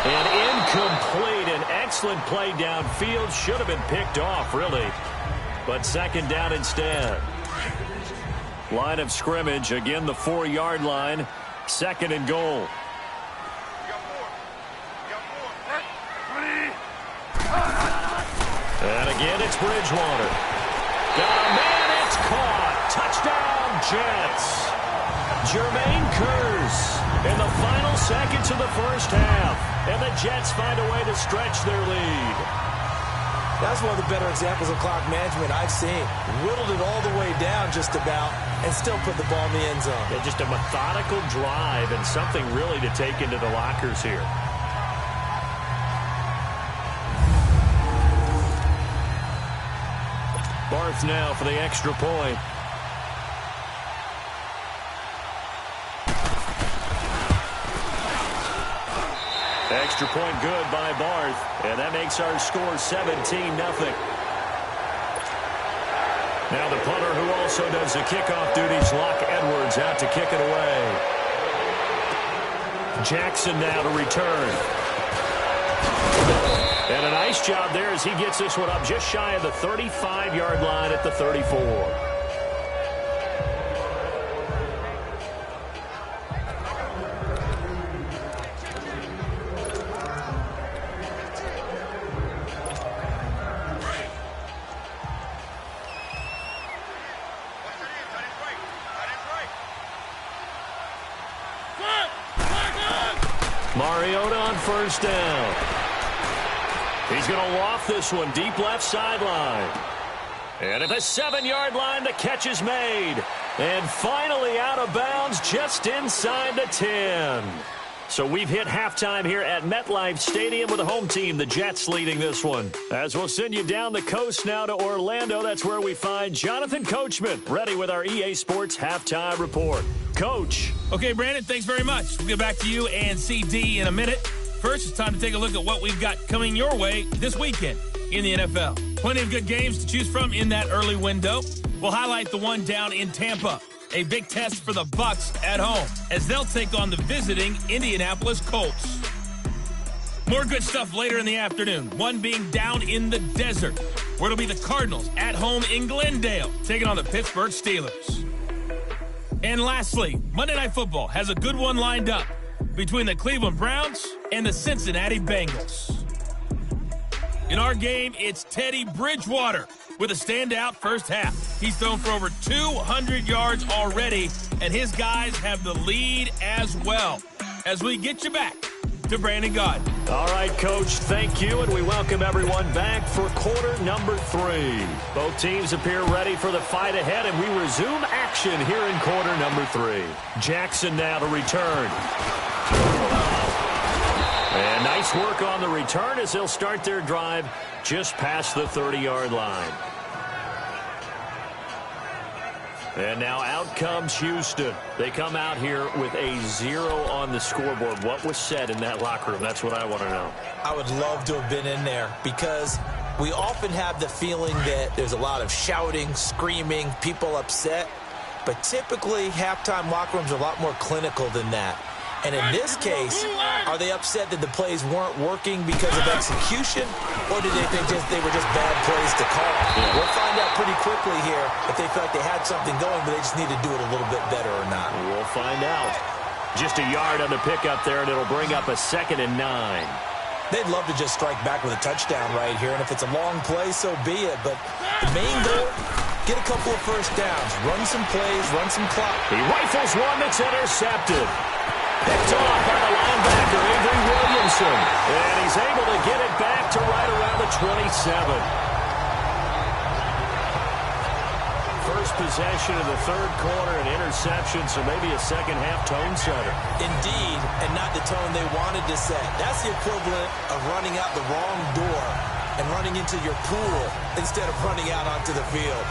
And incomplete. An excellent play downfield. Should have been picked off, really. But 2nd down instead. Line of scrimmage. Again, the 4-yard line. 2nd and goal. And again, it's Bridgewater. Got a man, it's caught. Touchdown, Jets. Jermaine Curse in the final seconds of the first half. And the Jets find a way to stretch their lead. That's one of the better examples of clock management I've seen. Whittled it all the way down just about and still put the ball in the end zone. Yeah, just a methodical drive and something really to take into the lockers here. Barth now for the extra point. Extra point good by Barth, and that makes our score 17-0. Now the punter who also does the kickoff duties, Locke Edwards, out to kick it away. Jackson now to return. And a nice job there as he gets this one up just shy of the 35-yard line at the 34. Mariota on first down. He's going to loft this one deep left sideline. And at the 7-yard line, the catch is made. And finally out of bounds just inside the 10. So we've hit halftime here at MetLife Stadium with the home team, the Jets, leading this one. As we'll send you down the coast now to Orlando, that's where we find Jonathan Coachman, ready with our EA Sports halftime report. Coach. Okay, Brandon, thanks very much. We'll get back to you and CD in a minute. First, it's time to take a look at what we've got coming your way this weekend in the NFL. Plenty of good games to choose from in that early window. We'll highlight the one down in Tampa. A big test for the Bucs at home as they'll take on the visiting Indianapolis Colts. More good stuff later in the afternoon, one being down in the desert, where it'll be the Cardinals at home in Glendale taking on the Pittsburgh Steelers. And lastly, Monday Night Football has a good one lined up between the Cleveland Browns and the Cincinnati Bengals. In our game, it's Teddy Bridgewater with a standout first half. He's thrown for over 200 yards already, and his guys have the lead as well. As we get you back to Brandon Gaudin. All right, Coach, thank you, and we welcome everyone back for quarter number 3. Both teams appear ready for the fight ahead, and we resume action here in quarter number 3. Jackson now to return. And nice work on the return as they'll start their drive just past the 30-yard line. And now out comes Houston. They come out here with a 0 on the scoreboard. What was said in that locker room? That's what I want to know. I would love to have been in there because we often have the feeling that there's a lot of shouting, screaming, people upset. But typically, halftime locker rooms are a lot more clinical than that. And in this case, are they upset that the plays weren't working because of execution, or did they think they were just bad plays to call? Yeah. We'll find out pretty quickly here if they felt like they had something going, but they just need to do it a little bit better or not. We'll find out. Just a yard on the pickup there, and it'll bring up a 2nd and 9. They'd love to just strike back with a touchdown right here, and if it's a long play, so be it. But the main goal, get a couple of first downs, run some plays, run some clock. He rifles one that's intercepted. Picked off by the linebacker, Avery Williamson. And he's able to get it back to right around the 27. First possession of the third quarter, an interception, so maybe a second-half tone setter. Indeed, and not the tone they wanted to set. That's the equivalent of running out the wrong door and running into your pool instead of running out onto the field.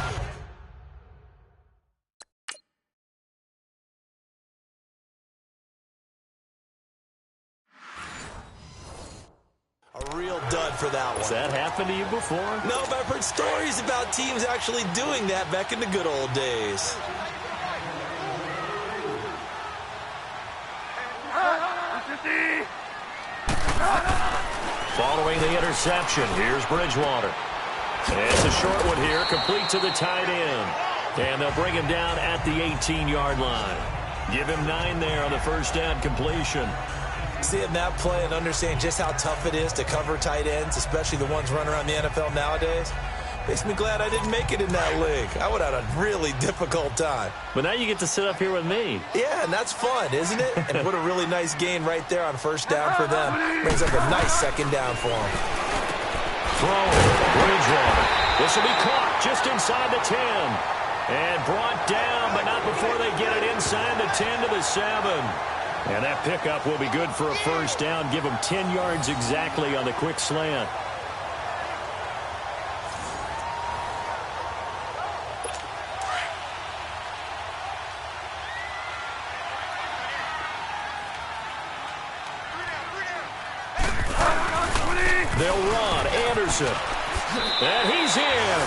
A real dud for that one. Has that happened to you before? No, but I've heard stories about teams actually doing that back in the good old days. Following the interception, here's Bridgewater. And it's a short one here, complete to the tight end. And they'll bring him down at the 18-yard line. Give him 9 there on the first down completion. Seeing that play and understanding just how tough it is to cover tight ends, especially the ones running around the NFL nowadays, makes me glad I didn't make it in that league. I would have had a really difficult time. But now you get to sit up here with me. Yeah, and that's fun, isn't it? And what a really nice gain right there on first down for them. Brings up a nice second down for them. Throwing, Bridgewater. This will be caught just inside the 10. And brought down, but not before they get it inside the 10 to the 7. And that pickup will be good for a first down. Give them 10 yards exactly on the quick slant. They'll run. Anderson. And he's in.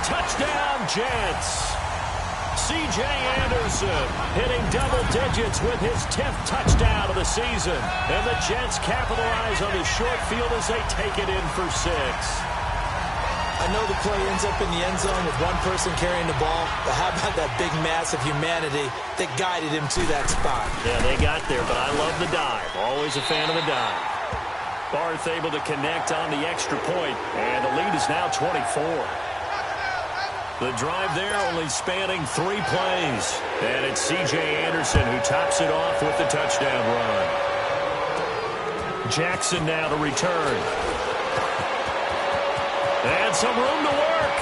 Touchdown, Jets. C.J. Anderson hitting double digits with his 10th touchdown of the season. And the Jets capitalize on the short field as they take it in for 6. I know the play ends up in the end zone with one person carrying the ball, but how about that big mass of humanity that guided him to that spot? Yeah, they got there, but I love the dive. Always a fan of the dive. Barth able to connect on the extra point, and the lead is now 24. The drive there only spanning 3 plays. And it's C.J. Anderson who tops it off with the touchdown run. Jackson now to return. And some room to work.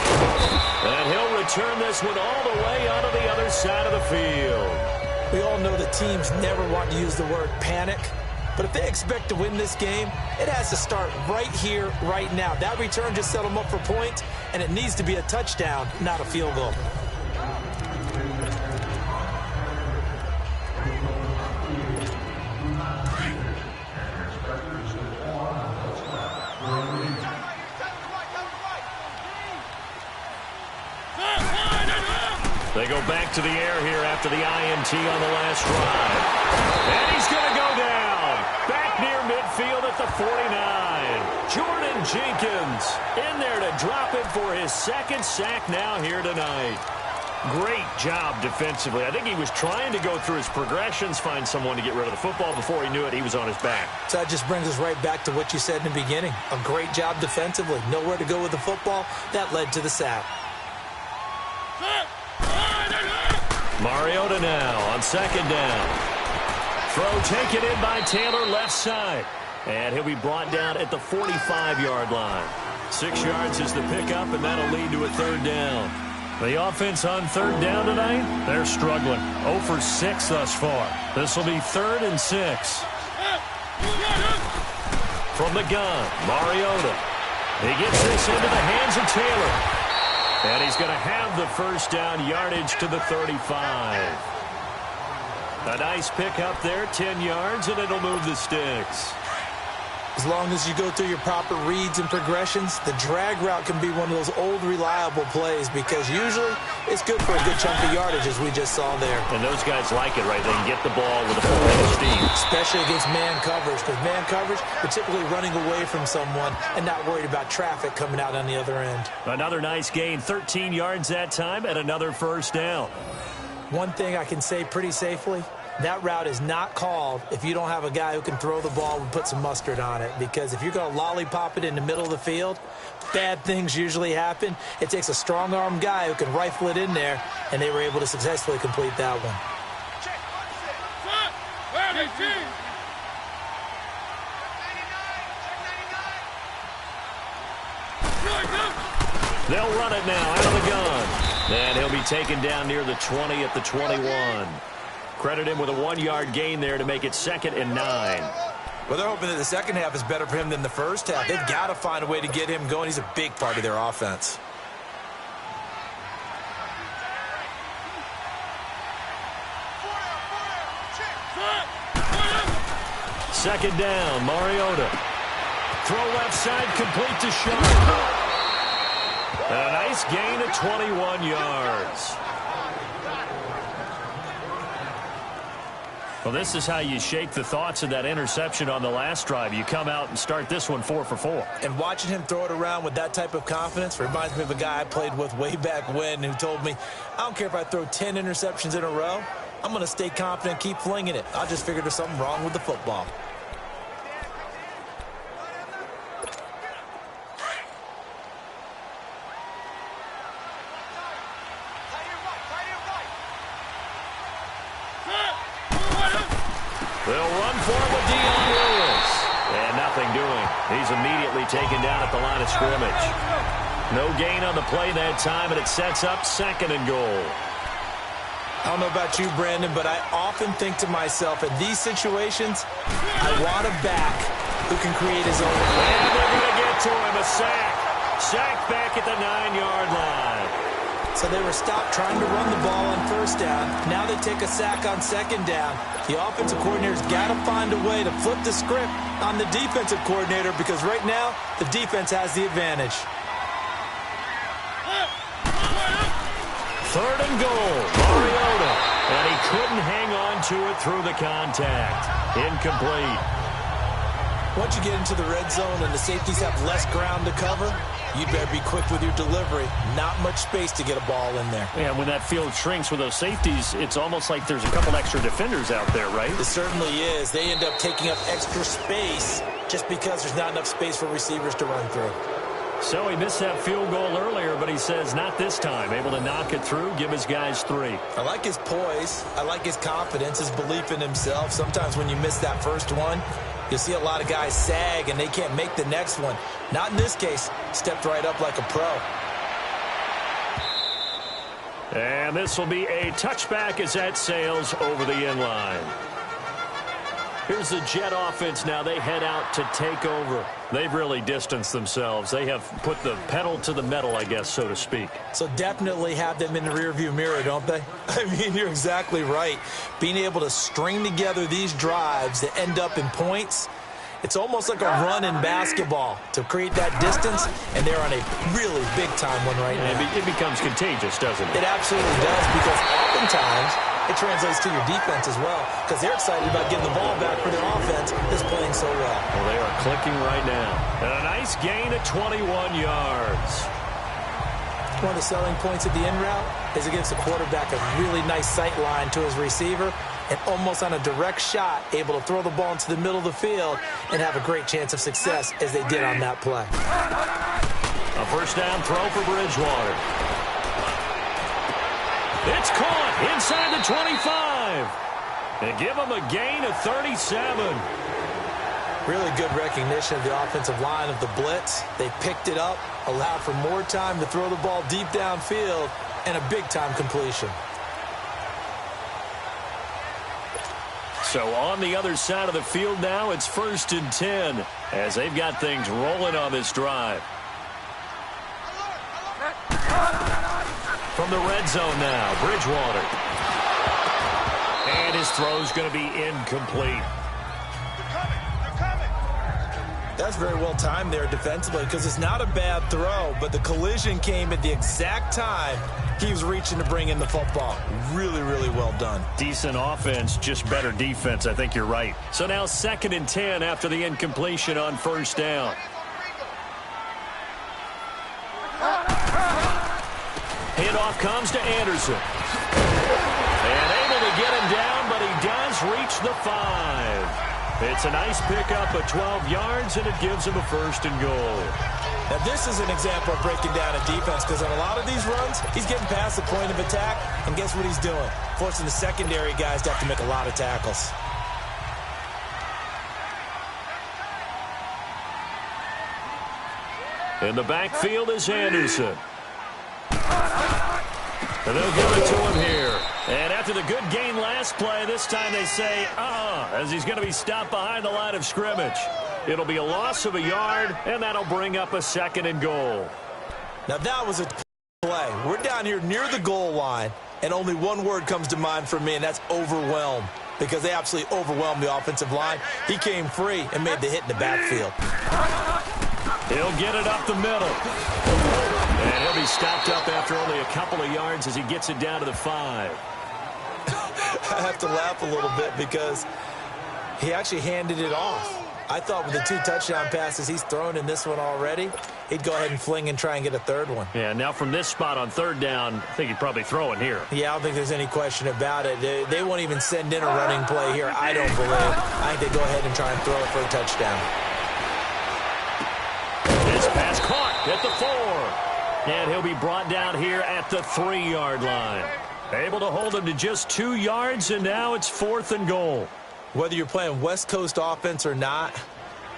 And he'll return this one all the way onto the other side of the field. We all know that teams never want to use the word panic. But if they expect to win this game, it has to start right here, right now. That return just set them up for points, and it needs to be a touchdown, not a field goal. They go back to the air here after the INT on the last drive. And he's going to go down. Back near midfield at the 49. Jordan Jenkins in there to drop it for his second sack now here tonight. Great job defensively. I think he was trying to go through his progressions, find someone to get rid of the football. Before he knew it, he was on his back. So that just brings us right back to what you said in the beginning. A great job defensively. Nowhere to go with the football. That led to the sack. Mariota now on second down. Throw taken in by Taylor left side. And he'll be brought down at the 45-yard line. 6 yards is the pickup, and that'll lead to a third down. The offense on third down tonight, they're struggling. 0 for 6 thus far. This will be 3rd and 6. From the gun, Mariota. He gets this into the hands of Taylor. And he's going to have the first down, yardage to the 35. A nice pickup there, 10 yards, and it'll move the sticks. As long as you go through your proper reads and progressions, the drag route can be one of those old reliable plays because usually it's good for a good chunk of yardage, as we just saw there. And those guys like it, right? They can get the ball with a full head of steam. Especially against man coverage. Because man coverage, you're typically running away from someone and not worried about traffic coming out on the other end. Another nice gain, 13 yards that time, and another first down. One thing I can say pretty safely, that route is not called if you don't have a guy who can throw the ball and put some mustard on it. Because if you're going to lollipop it in the middle of the field, bad things usually happen. It takes a strong-arm guy who can rifle it in there, and they were able to successfully complete that one. They'll run it now out of the gun. And he'll be taken down near the 20 at the 21. Credit him with a 1-yard gain there to make it 2nd and 9. Well, they're hoping that the second half is better for him than the first half. They've got to find a way to get him going. He's a big part of their offense. Second down, Mariota. Throw left side, complete to Sharp. And a nice gain of 21 yards. Well, this is how you shake the thoughts of that interception on the last drive. You come out and start this one 4 for 4. And watching him throw it around with that type of confidence reminds me of a guy I played with way back when who told me, I don't care if I throw 10 interceptions in a row. I'm going to stay confident, keep flinging it. I just figured there's something wrong with the football. They'll run for it with Dion Lewis. And nothing doing. He's immediately taken down at the line of scrimmage. No gain on the play that time, and it sets up 2nd and goal. I don't know about you, Brandon, but I often think to myself, in these situations, I want a back who can create his own. And they're going to get to him, a sack. Sack back at the 9-yard line. So they were stopped trying to run the ball on first down. Now they take a sack on second down. The offensive coordinator's got to find a way to flip the script on the defensive coordinator because right now the defense has the advantage. 3rd and goal, Mariota. And he couldn't hang on to it through the contact. Incomplete. Once you get into the red zone and the safeties have less ground to cover, you better be quick with your delivery. Not much space to get a ball in there. Yeah, when that field shrinks with those safeties, it's almost like there's a couple extra defenders out there, right? It certainly is. They end up taking up extra space just because there's not enough space for receivers to run through. So he missed that field goal earlier, but he says not this time. Able to knock it through, give his guys 3. I like his poise. I like his confidence, his belief in himself. Sometimes when you miss that first one, You'll see a lot of guys sag, and they can't make the next one. Not in this case. Stepped right up like a pro. And this will be a touchback as that sails over the inline. Here's the Jet offense now. They head out to take over. They've really distanced themselves. They have put the pedal to the metal, I guess, so to speak. So definitely have them in the rearview mirror, don't they? I mean, you're exactly right. Being able to string together these drives that end up in points, it's almost like a run in basketball to create that distance, and they're on a really big-time one right now. It becomes contagious, doesn't it? It absolutely does, because oftentimes it translates to your defense as well, because they're excited about getting the ball back for their offense that's playing so well. Well, they are clicking right now. And a nice gain of 21 yards. One of the selling points of the in route is it gives the quarterback a really nice sight line to his receiver, and almost on a direct shot, able to throw the ball into the middle of the field and have a great chance of success as they did on that play. A first down throw for Bridgewater. It's caught inside the 25. And give them a gain of 37. Really good recognition of the offensive line of the blitz. They picked it up, allowed for more time to throw the ball deep downfield, and a big-time completion. So on the other side of the field now, it's 1st and 10 as they've got things rolling on this drive. From the red zone now, Bridgewater. And his throw's going to be incomplete. That's very well timed there defensively, because it's not a bad throw, but the collision came at the exact time he was reaching to bring in the football. Really, really well done. Decent offense, just better defense. I think you're right. So now 2nd and 10 after the incompletion on first down. Handoff comes to Anderson. And able to get him down, but he does reach the 5. It's a nice pickup of 12 yards, and it gives him a 1st and goal. Now, this is an example of breaking down a defense, because on a lot of these runs, he's getting past the point of attack, and guess what he's doing? Forcing the secondary guys to have to make a lot of tackles. In the backfield is Anderson. And they'll give it to him here. And after the good gain last play, this time they say, as he's going to be stopped behind the line of scrimmage. It'll be a loss of a yard, and that'll bring up a 2nd and goal. Now, that was a play. We're down here near the goal line, and only one word comes to mind for me, and that's overwhelmed, because they absolutely overwhelmed the offensive line. He came free and made the hit in the backfield. He'll get it up the middle. And he'll be stopped up after only a couple of yards as he gets it down to the 5. I have to laugh a little bit because he actually handed it off. I thought with the 2 touchdown passes he's thrown in this one already, he'd go ahead and fling and try and get a 3rd one. Yeah, now from this spot on 3rd down, I think he'd probably throw it here. Yeah, I don't think there's any question about it. They won't even send in a running play here, I don't believe. I think they go ahead and try and throw it for a touchdown. This pass caught at the 4. And he'll be brought down here at the 3-yard line. Able to hold him to just 2 yards, and now it's 4th and goal. Whether you're playing West Coast offense or not,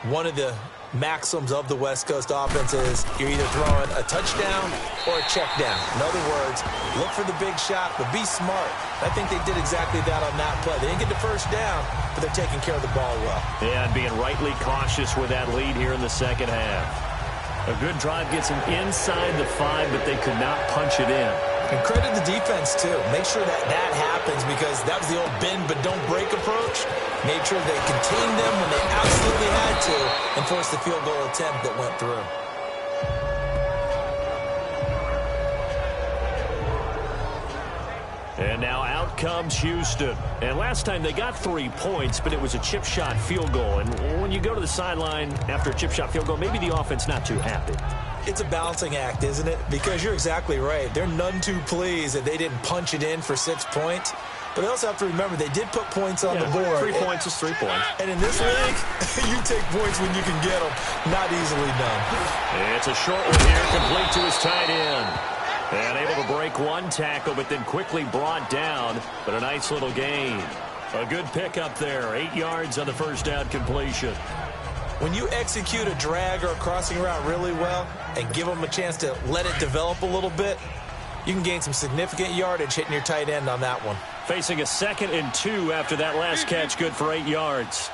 one of the maxims of the West Coast offense is you're either throwing a touchdown or a check down. In other words, look for the big shot, but be smart. I think they did exactly that on that play. They didn't get the first down, but they're taking care of the ball well. Yeah, and being rightly cautious with that lead here in the second half. A good drive gets them inside the 5, but they could not punch it in. And credit the defense, too. Make sure that happens, because that was the old bend but don't break approach. Made sure they contained them when they absolutely had to and forced the field goal attempt that went through. And now out comes Houston. And last time they got 3 points, but it was a chip shot field goal. And when you go to the sideline after a chip shot field goal, maybe the offense not too happy. It's a balancing act, isn't it? Because you're exactly right. They're none too pleased that they didn't punch it in for 6 points. But they also have to remember they did put points on the board. 3 points is 3 points. And in this league, you take points when you can get them. Not easily done. It's a short one here, complete to his tight end. And able to break 1 tackle, but then quickly brought down. But a nice little gain. A good pickup there. 8 yards on the first down completion. When you execute a drag or a crossing route really well and give them a chance to let it develop a little bit, you can gain some significant yardage hitting your tight end on that one. Facing a 2nd and 2 after that last catch, good for 8 yards.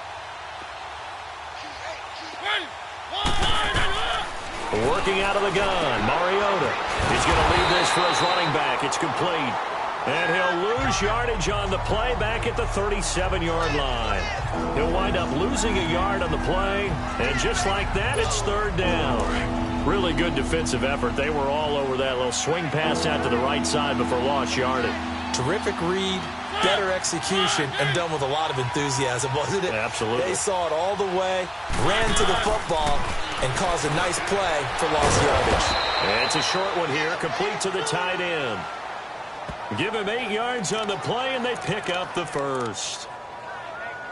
Working out of the gun, Mariota. He's going to leave this for his running back. It's complete. And he'll lose yardage on the play back at the 37-yard line. He'll wind up losing a yard on the play, and just like that, it's 3rd down. Really good defensive effort. They were all over that little swing pass out to the right side before lost yardage. Terrific read, better execution, and done with a lot of enthusiasm, wasn't it? Absolutely. They saw it all the way, ran to the football, and caused a nice play for lost yardage. And it's a short one here, complete to the tight end. Give him 8 yards on the play, and they pick up the first.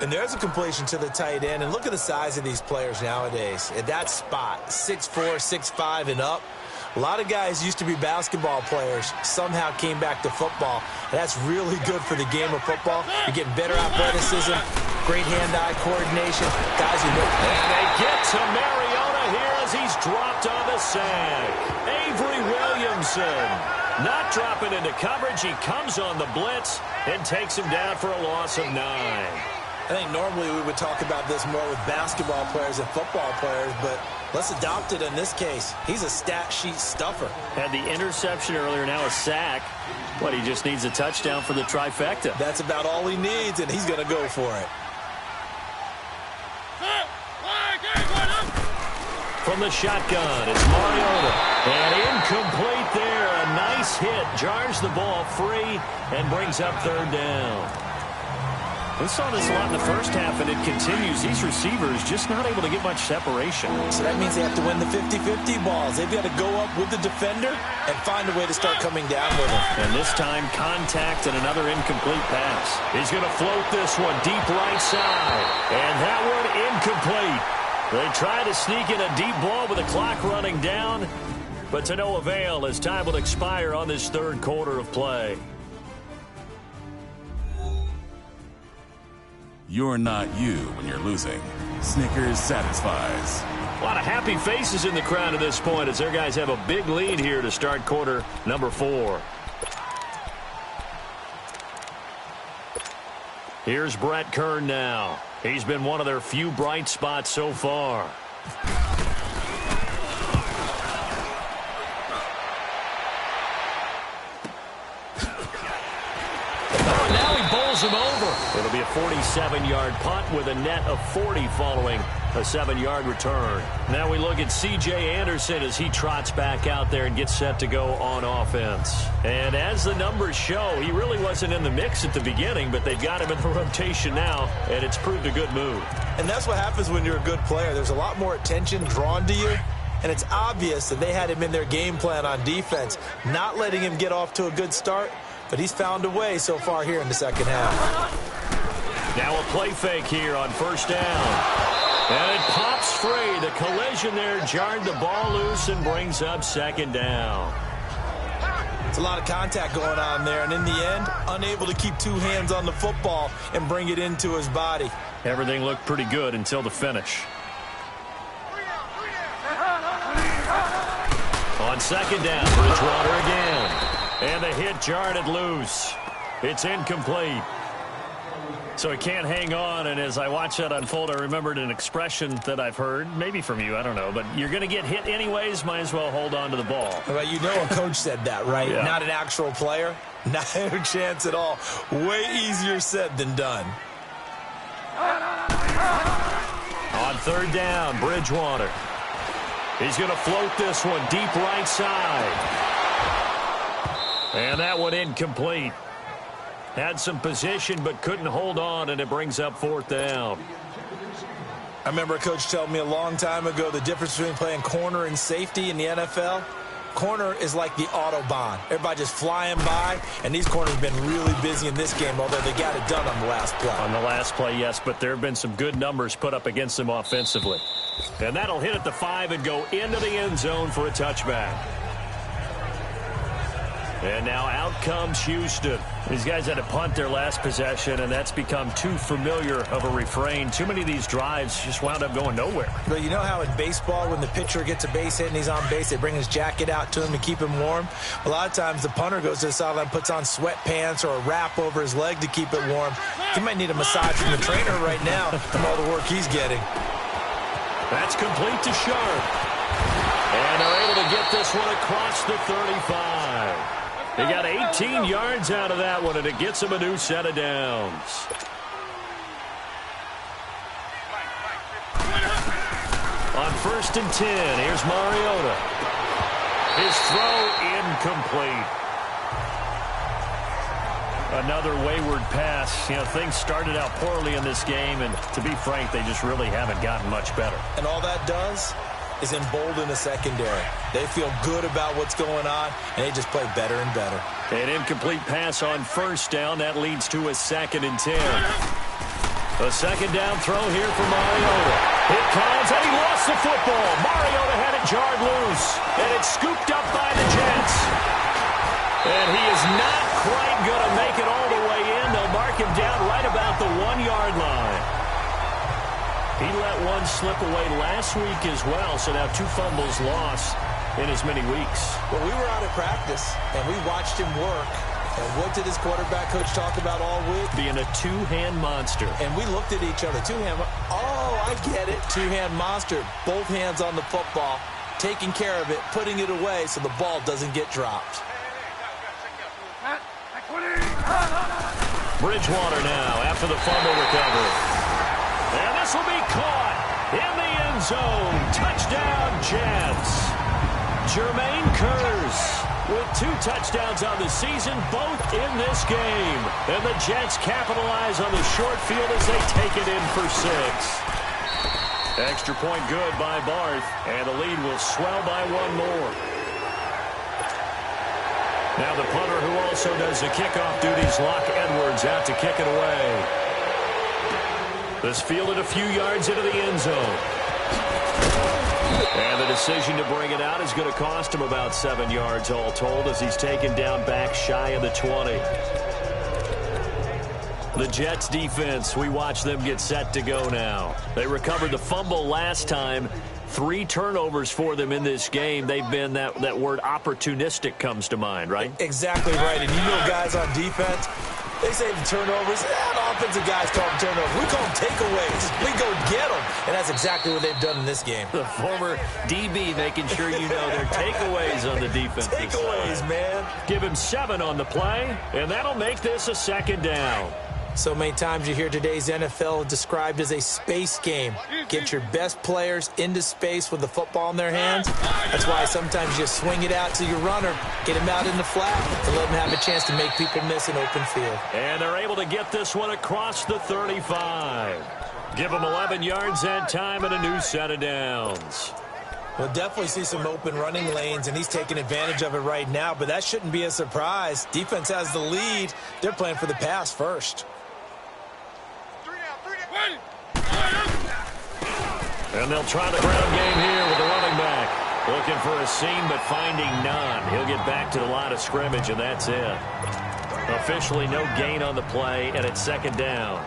And there's a completion to the tight end. And look at the size of these players nowadays. At that spot, 6'4", 6'5", and up. A lot of guys used to be basketball players, somehow came back to football. And that's really good for the game of football. You're getting better athleticism, great hand-eye coordination. Guys who know. And they get to Mariota here as he's dropped on the sack. Avery Williamson not dropping into coverage. He comes on the blitz and takes him down for a loss of 9. I think normally we would talk about this more with basketball players and football players, but let's adopt it in this case. He's a stat sheet stuffer. Had the interception earlier, now a sack. What, he just needs a touchdown for the trifecta. That's about all he needs, and he's going to go for it. From the shotgun, it's Mariota. And incomplete there. A nice hit. Jars the ball free and brings up 3rd down. We saw this a lot in the first half, and it continues. These receivers just not able to get much separation. So that means they have to win the 50-50 balls. They've got to go up with the defender and find a way to start coming down with him. And this time, contact and another incomplete pass. He's going to float this one deep right side. And that one incomplete. They try to sneak in a deep ball with the clock running down, but to no avail as time will expire on this 3rd quarter of play. You're not you when you're losing. Snickers satisfies. A lot of happy faces in the crowd at this point as their guys have a big lead here to start quarter number 4. Here's Brett Kern now. He's been one of their few bright spots so far. Oh, now he bowls him over. It'll be a 47-yard punt with a net of 40 following a 7-yard return. Now we look at C.J. Anderson as he trots back out there and gets set to go on offense. And as the numbers show, he really wasn't in the mix at the beginning, but they've got him in the rotation now, and it's proved a good move. And that's what happens when you're a good player. There's a lot more attention drawn to you, and it's obvious that they had him in their game plan on defense, not letting him get off to a good start, but he's found a way so far here in the second half. Now a play fake here on 1st down. And it pops free. The collision there jarred the ball loose and brings up 2nd down. It's a lot of contact going on there, and in the end, unable to keep 2 hands on the football and bring it into his body. Everything looked pretty good until the finish. On 2nd down, Bridgewater again. And the hit jarred it loose. It's incomplete. So he can't hang on, and as I watch that unfold, I remembered an expression that I've heard, maybe from you, I don't know, but you're going to get hit anyways, might as well hold on to the ball. Well, you know a coach said that, right? Yeah. Not an actual player. Not a chance at all. Way easier said than done. On 3rd down, Bridgewater. He's going to float this one deep right side. And that one incomplete. Had some position but couldn't hold on, and it brings up 4th down. I remember a coach telling me a long time ago the difference between playing corner and safety in the NFL. Corner is like the Autobahn. Everybody just flying by, and these corners have been really busy in this game, although they got it done on the last play. On the last play, yes, but there have been some good numbers put up against them offensively. And that'll hit at the 5 and go into the end zone for a touchback. And now out comes Houston. These guys had to punt their last possession, and that's become too familiar of a refrain. Too many of these drives just wound up going nowhere. But you know how in baseball, when the pitcher gets a base hit and he's on base, they bring his jacket out to him to keep him warm? A lot of times the punter goes to the sideline, puts on sweatpants or a wrap over his leg to keep it warm. He might need a massage from the trainer right now from all the work he's getting. That's complete to Sharp. And they're able to get this one across the 35. He got 18 yards out of that one, and it gets him a new set of downs. On 1st and 10, here's Mariota. His throw incomplete. Another wayward pass. You know, things started out poorly in this game, and to be frank, they just really haven't gotten much better. And all that does is embolden the secondary. They feel good about what's going on, and they just play better and better. An incomplete pass on 1st down. That leads to a 2nd and 10. A 2nd down throw here for Mariota. It comes, and he lost the football. Mariota had it jarred loose, and it's scooped up by the Jets. And he is not quite going to make it all the way in. They'll mark him down right about the 1-yard line. He let one slip away last week as well, so now 2 fumbles lost in as many weeks. Well, we were out of practice, and we watched him work. And what did his quarterback coach talk about all week? Being a 2-hand monster. And we looked at each other. 2-hand. Oh, I get it. 2-hand monster. Both hands on the football, taking care of it, putting it away so the ball doesn't get dropped. Bridgewater now after the fumble recovery. And this will be caught in the end zone. Touchdown, Jets. Jermaine Kearse with 2 touchdowns on the season, both in this game. And the Jets capitalize on the short field as they take it in for 6. Extra point good by Barth, and the lead will swell by 1 more. Now the punter who also does the kickoff duties, Locke Edwards, out to kick it away. This fielded a few yards into the end zone. And the decision to bring it out is going to cost him about 7 yards all told as he's taken down back shy of the 20. The Jets defense, we watch them get set to go now. They recovered the fumble last time. 3 turnovers for them in this game. They've been, that word opportunistic comes to mind, right? Exactly right. And you know guys on defense, they say the turnovers. The offensive guys call them turnovers. We call them takeaways. We go get them. And that's exactly what they've done in this game. The former DB making sure you know they're takeaways on the defense. Takeaways, man. Give him 7 on the play, and that'll make this a 2nd down. So many times you hear today's NFL described as a space game. Get your best players into space with the football in their hands. That's why sometimes you just swing it out to your runner, get him out in the flat, and let him have a chance to make people miss an open field. And they're able to get this one across the 35. Give them 11 yards that time and a new set of downs. We'll definitely see some open running lanes, and he's taking advantage of it right now, but that shouldn't be a surprise. Defense has the lead. They're playing for the pass first. And they'll try the ground game here with the running back. Looking for a seam, but finding none. He'll get back to the line of scrimmage, and that's it. Officially no gain on the play, and it's 2nd down.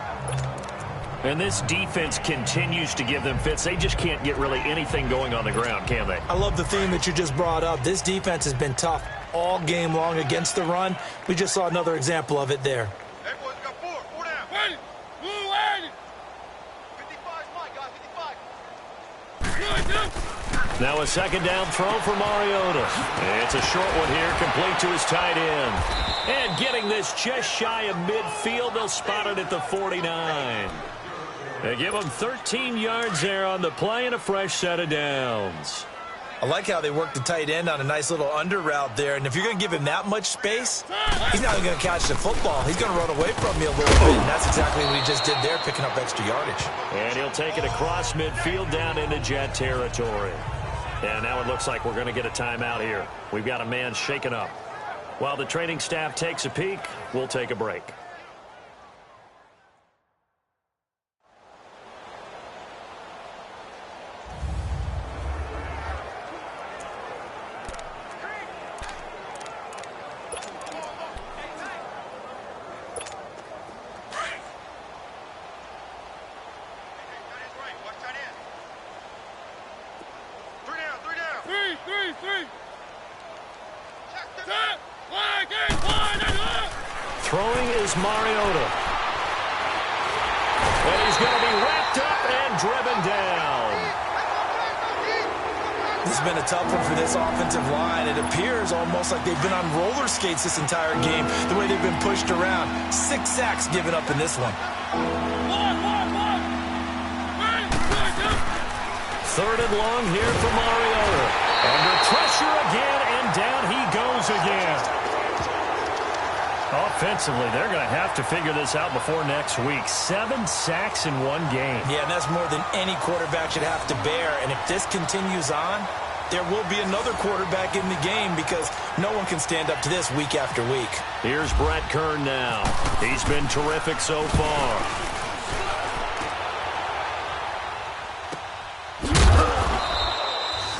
And this defense continues to give them fits. They just can't get really anything going on the ground, can they? I love the theme that you just brought up. This defense has been tough all game long against the run. We just saw another example of it there. Now a 2nd down throw for Mariota. It's a short one here, complete to his tight end. And getting this just shy of midfield, they'll spot it at the 49. They give him 13 yards there on the play and a fresh set of downs. I like how they work the tight end on a nice little under route there. And if you're going to give him that much space, he's not going to catch the football. He's going to run away from you a little bit. And that's exactly what he just did there, picking up extra yardage. And he'll take it across midfield down into Jet territory. And now it looks like we're going to get a timeout here. We've got a man shaken up. While the training staff takes a peek, we'll take a break. Throwing is Mariota. And he's going to be wrapped up and driven down. This has been a tough one for this offensive line. It appears almost like they've been on roller skates this entire game, the way they've been pushed around. 6 sacks given up in this one. Third and long here for Mariota. Under pressure again, and down he goes again. Offensively, they're going to have to figure this out before next week. 7 sacks in one game. Yeah, and that's more than any quarterback should have to bear. And if this continues on, there will be another quarterback in the game because no one can stand up to this week after week. Here's Brett Kern now. He's been terrific so far.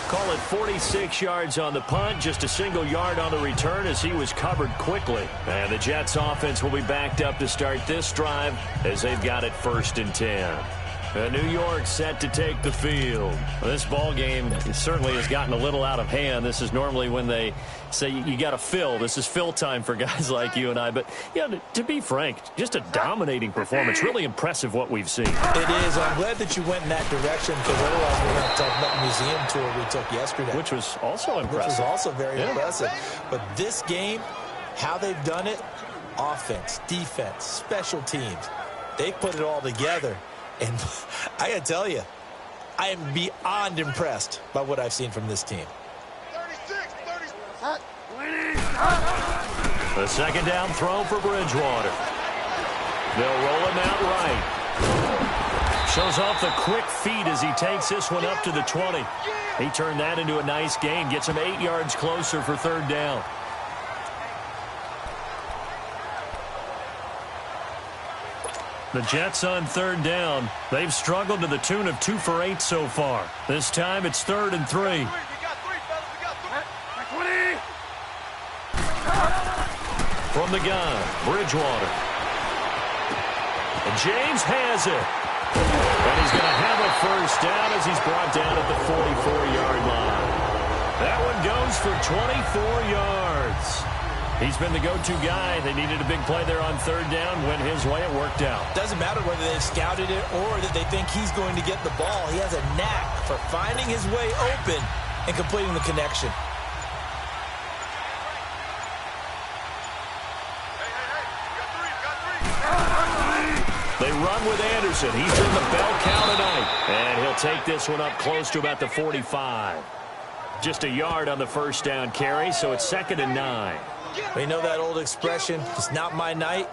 Call it 46 yards on the punt, just a single yard on the return as he was covered quickly. And the Jets offense will be backed up to start this drive as they've got it 1st and 10. New York set to take the field. This ball game certainly has gotten a little out of hand. This is normally when they say you got to fill. This is fill time for guys like you and I. But, yeah, to be frank, just a dominating performance. Really impressive what we've seen. It is. I'm glad that you went in that direction because otherwise we're going to talk about the museum tour we took yesterday. Which was also impressive. Which was also very impressive. But this game, how they've done it, offense, defense, special teams, they put it all together. And I got to tell you, I am beyond impressed by what I've seen from this team. The second down throw for Bridgewater. They'll roll him out right. Shows off the quick feet as he takes this one up to the 20. He turned that into a nice gain. Gets him 8 yards closer for 3rd down. The Jets on 3rd down. They've struggled to the tune of 2 for 8 so far. This time it's 3rd and 3. From the gun, Bridgewater. And James has it. And he's going to have a 1st down as he's brought down at the 44-yard line. That one goes for 24 yards. He's been the go-to guy. They needed a big play there on 3rd down. Went his way. It worked out. Doesn't matter whether they've scouted it or that they think he's going to get the ball. He has a knack for finding his way open and completing the connection. They run with Anderson. He's in the bell cow tonight. And he'll take this one up close to about the 45. Just a yard on the 1st down carry, so it's 2nd and 9. We know that old expression, it's not my night.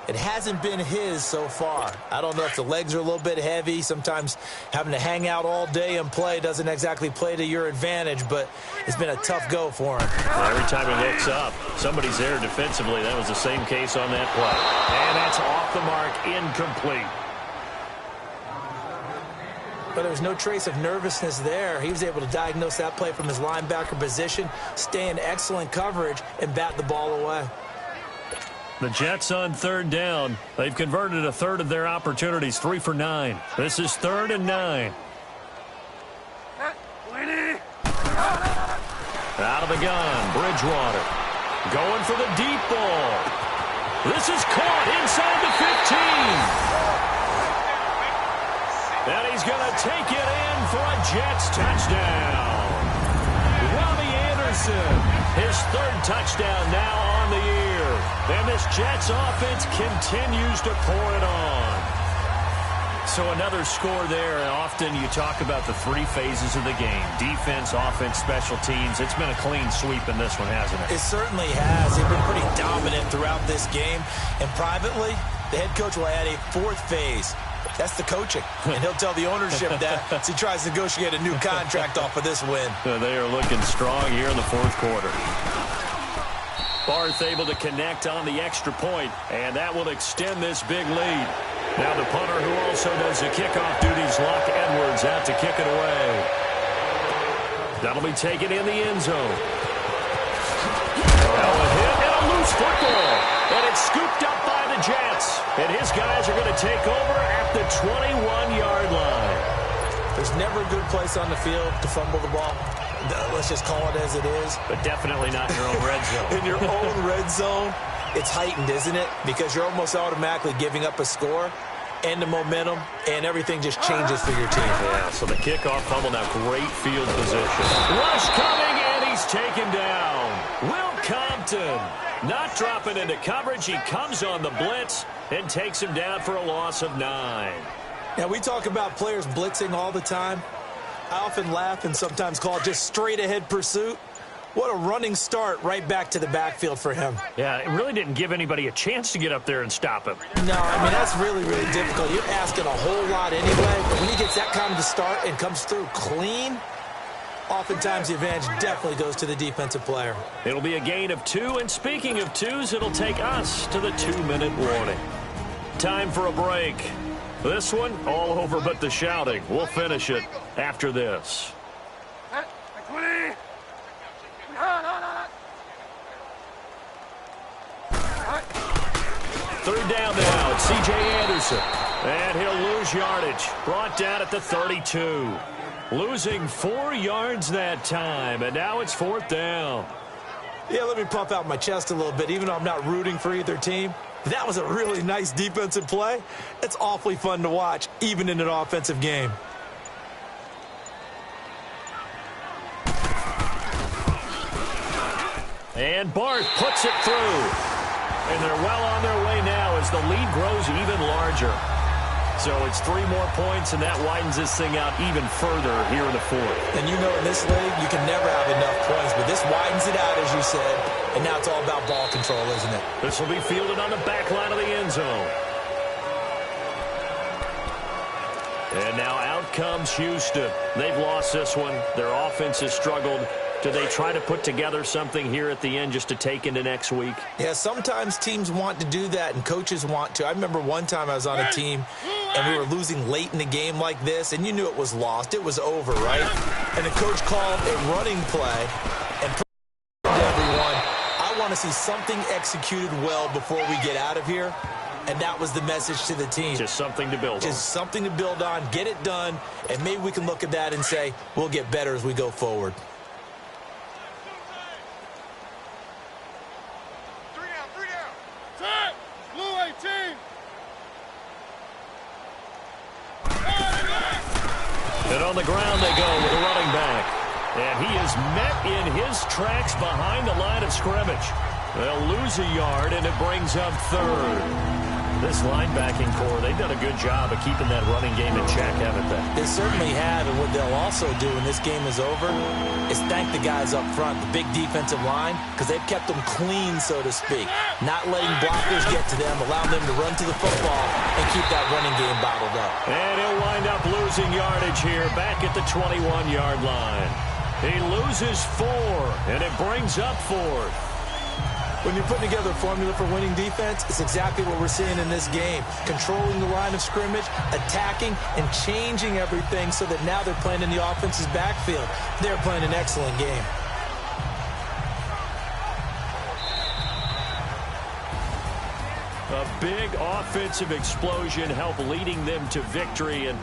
It hasn't been his so far. I don't know if the legs are a little bit heavy. Sometimes having to hang out all day and play doesn't exactly play to your advantage, but it's been a tough go for him. Every time he looks up, somebody's there defensively. That was the same case on that play. And that's off the mark, incomplete. But there was no trace of nervousness there. He was able to diagnose that play from his linebacker position, stay in excellent coverage, and bat the ball away. The Jets on 3rd down. They've converted a 1/3 of their opportunities, 3 for 9. This is 3rd and 9. Out of the gun, Bridgewater. Going for the deep ball. This is caught inside the 15. And he's going to take it in for a Jets touchdown. Robbie Anderson, his 3rd touchdown now on the year. And this Jets offense continues to pour it on. So another score there. Often you talk about the 3 phases of the game. Defense, offense, special teams. It's been a clean sweep in this one, hasn't it? It certainly has. They've been pretty dominant throughout this game. And privately, the head coach will add a 4th phase. That's the coaching. And he'll tell the ownership that as he tries to negotiate a new contract off of this win. They are looking strong here in the 4th quarter. Barth able to connect on the extra point, and that will extend this big lead. Now the punter who also does the kickoff duties, Locke Edwards, out to kick it away. That'll be taken in the end zone. Now a hit and a loose football. And it's scooped up by the Jets. And his guys are going to take over at the 21-yard line. There's never a good place on the field to fumble the ball. Let's just call it as it is. But definitely not in your own red zone. In your own red zone, it's heightened, isn't it? Because you're almost automatically giving up a score and the momentum, and everything just changes for your team. Yeah, so the kickoff fumble now, great field position. Rush coming, and he's taken down. Will Compton not dropping into coverage. He comes on the blitz and takes him down for a loss of 9. Now, we talk about players blitzing all the time. I often laugh and sometimes call it just straight-ahead pursuit. What a running start right back to the backfield for him. Yeah, it really didn't give anybody a chance to get up there and stop him. No, I mean, that's really, really difficult. You're asking a whole lot anyway, but when he gets that kind of a start and comes through clean, oftentimes the advantage definitely goes to the defensive player. It'll be a gain of 2, and speaking of 2s, it'll take us to the 2-minute warning. Time for a break. This one, all over but the shouting. We'll finish it after this. Third down now, it's C.J. Anderson. And he'll lose yardage. Brought down at the 32. Losing 4 yards that time, and now it's 4th down. Yeah, let me puff out my chest a little bit, even though I'm not rooting for either team. That was a really nice defensive play. It's awfully fun to watch, even in an offensive game. And Bart puts it through. And they're well on their way now as the lead grows even larger. So it's 3 more points, and that widens this thing out even further here in the 4th. And you know in this league, you can never have enough points, but this widens it out, as you said, and now it's all about ball control, isn't it? This will be fielded on the back line of the end zone. And now out comes Houston. They've lost this one. Their offense has struggled. Do they try to put together something here at the end just to take into next week? Yeah, sometimes teams want to do that and coaches want to. I remember one time I was on a team and we were losing late in the game like this, and you knew it was lost. It was over, right? And the coach called a running play and told everyone, I want to see something executed well before we get out of here. And that was the message to the team. Just something to build on. Just something to build on, get it done, and maybe we can look at that and say, we'll get better as we go forward. And on the ground they go with a running back. And he is met in his tracks behind the line of scrimmage. They'll lose a yard, and it brings up 3rd. This linebacking core, they've done a good job of keeping that running game in check, haven't they? They certainly have, and what they'll also do when this game is over is thank the guys up front, the big defensive line, because they've kept them clean, so to speak. Not letting blockers get to them, allowing them to run to the football and keep that running game bottled up. And he'll wind up losing yardage here back at the 21-yard line. He loses 4, and it brings up 4th. When you're putting together a formula for winning defense, it's exactly what we're seeing in this game. Controlling the line of scrimmage, attacking, and changing everything so that now they're playing in the offense's backfield. They're playing an excellent game. A big offensive explosion helped leading them to victory, and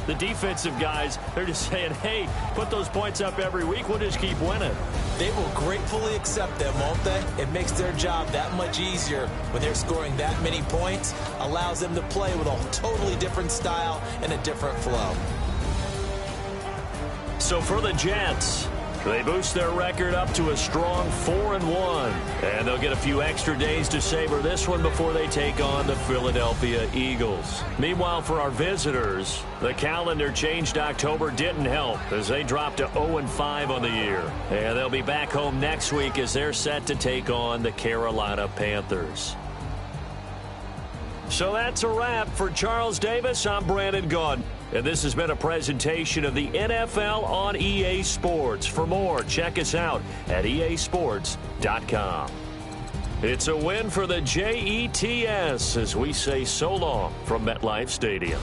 the defensive guys, they're just saying, hey, put those points up every week, we'll just keep winning. They will gratefully accept them, won't they? It makes their job that much easier when they're scoring that many points, allows them to play with a totally different style and a different flow. So for the Jets, they boost their record up to a strong 4-1. And they'll get a few extra days to savor this one before they take on the Philadelphia Eagles. Meanwhile, for our visitors, the calendar changed October didn't help as they dropped to 0-5 on the year. And they'll be back home next week as they're set to take on the Carolina Panthers. So that's a wrap. For Charles Davis, I'm Brandon Gaudin. And this has been a presentation of the NFL on EA Sports. For more, check us out at easports.com. It's a win for the Jets as we say so long from MetLife Stadium.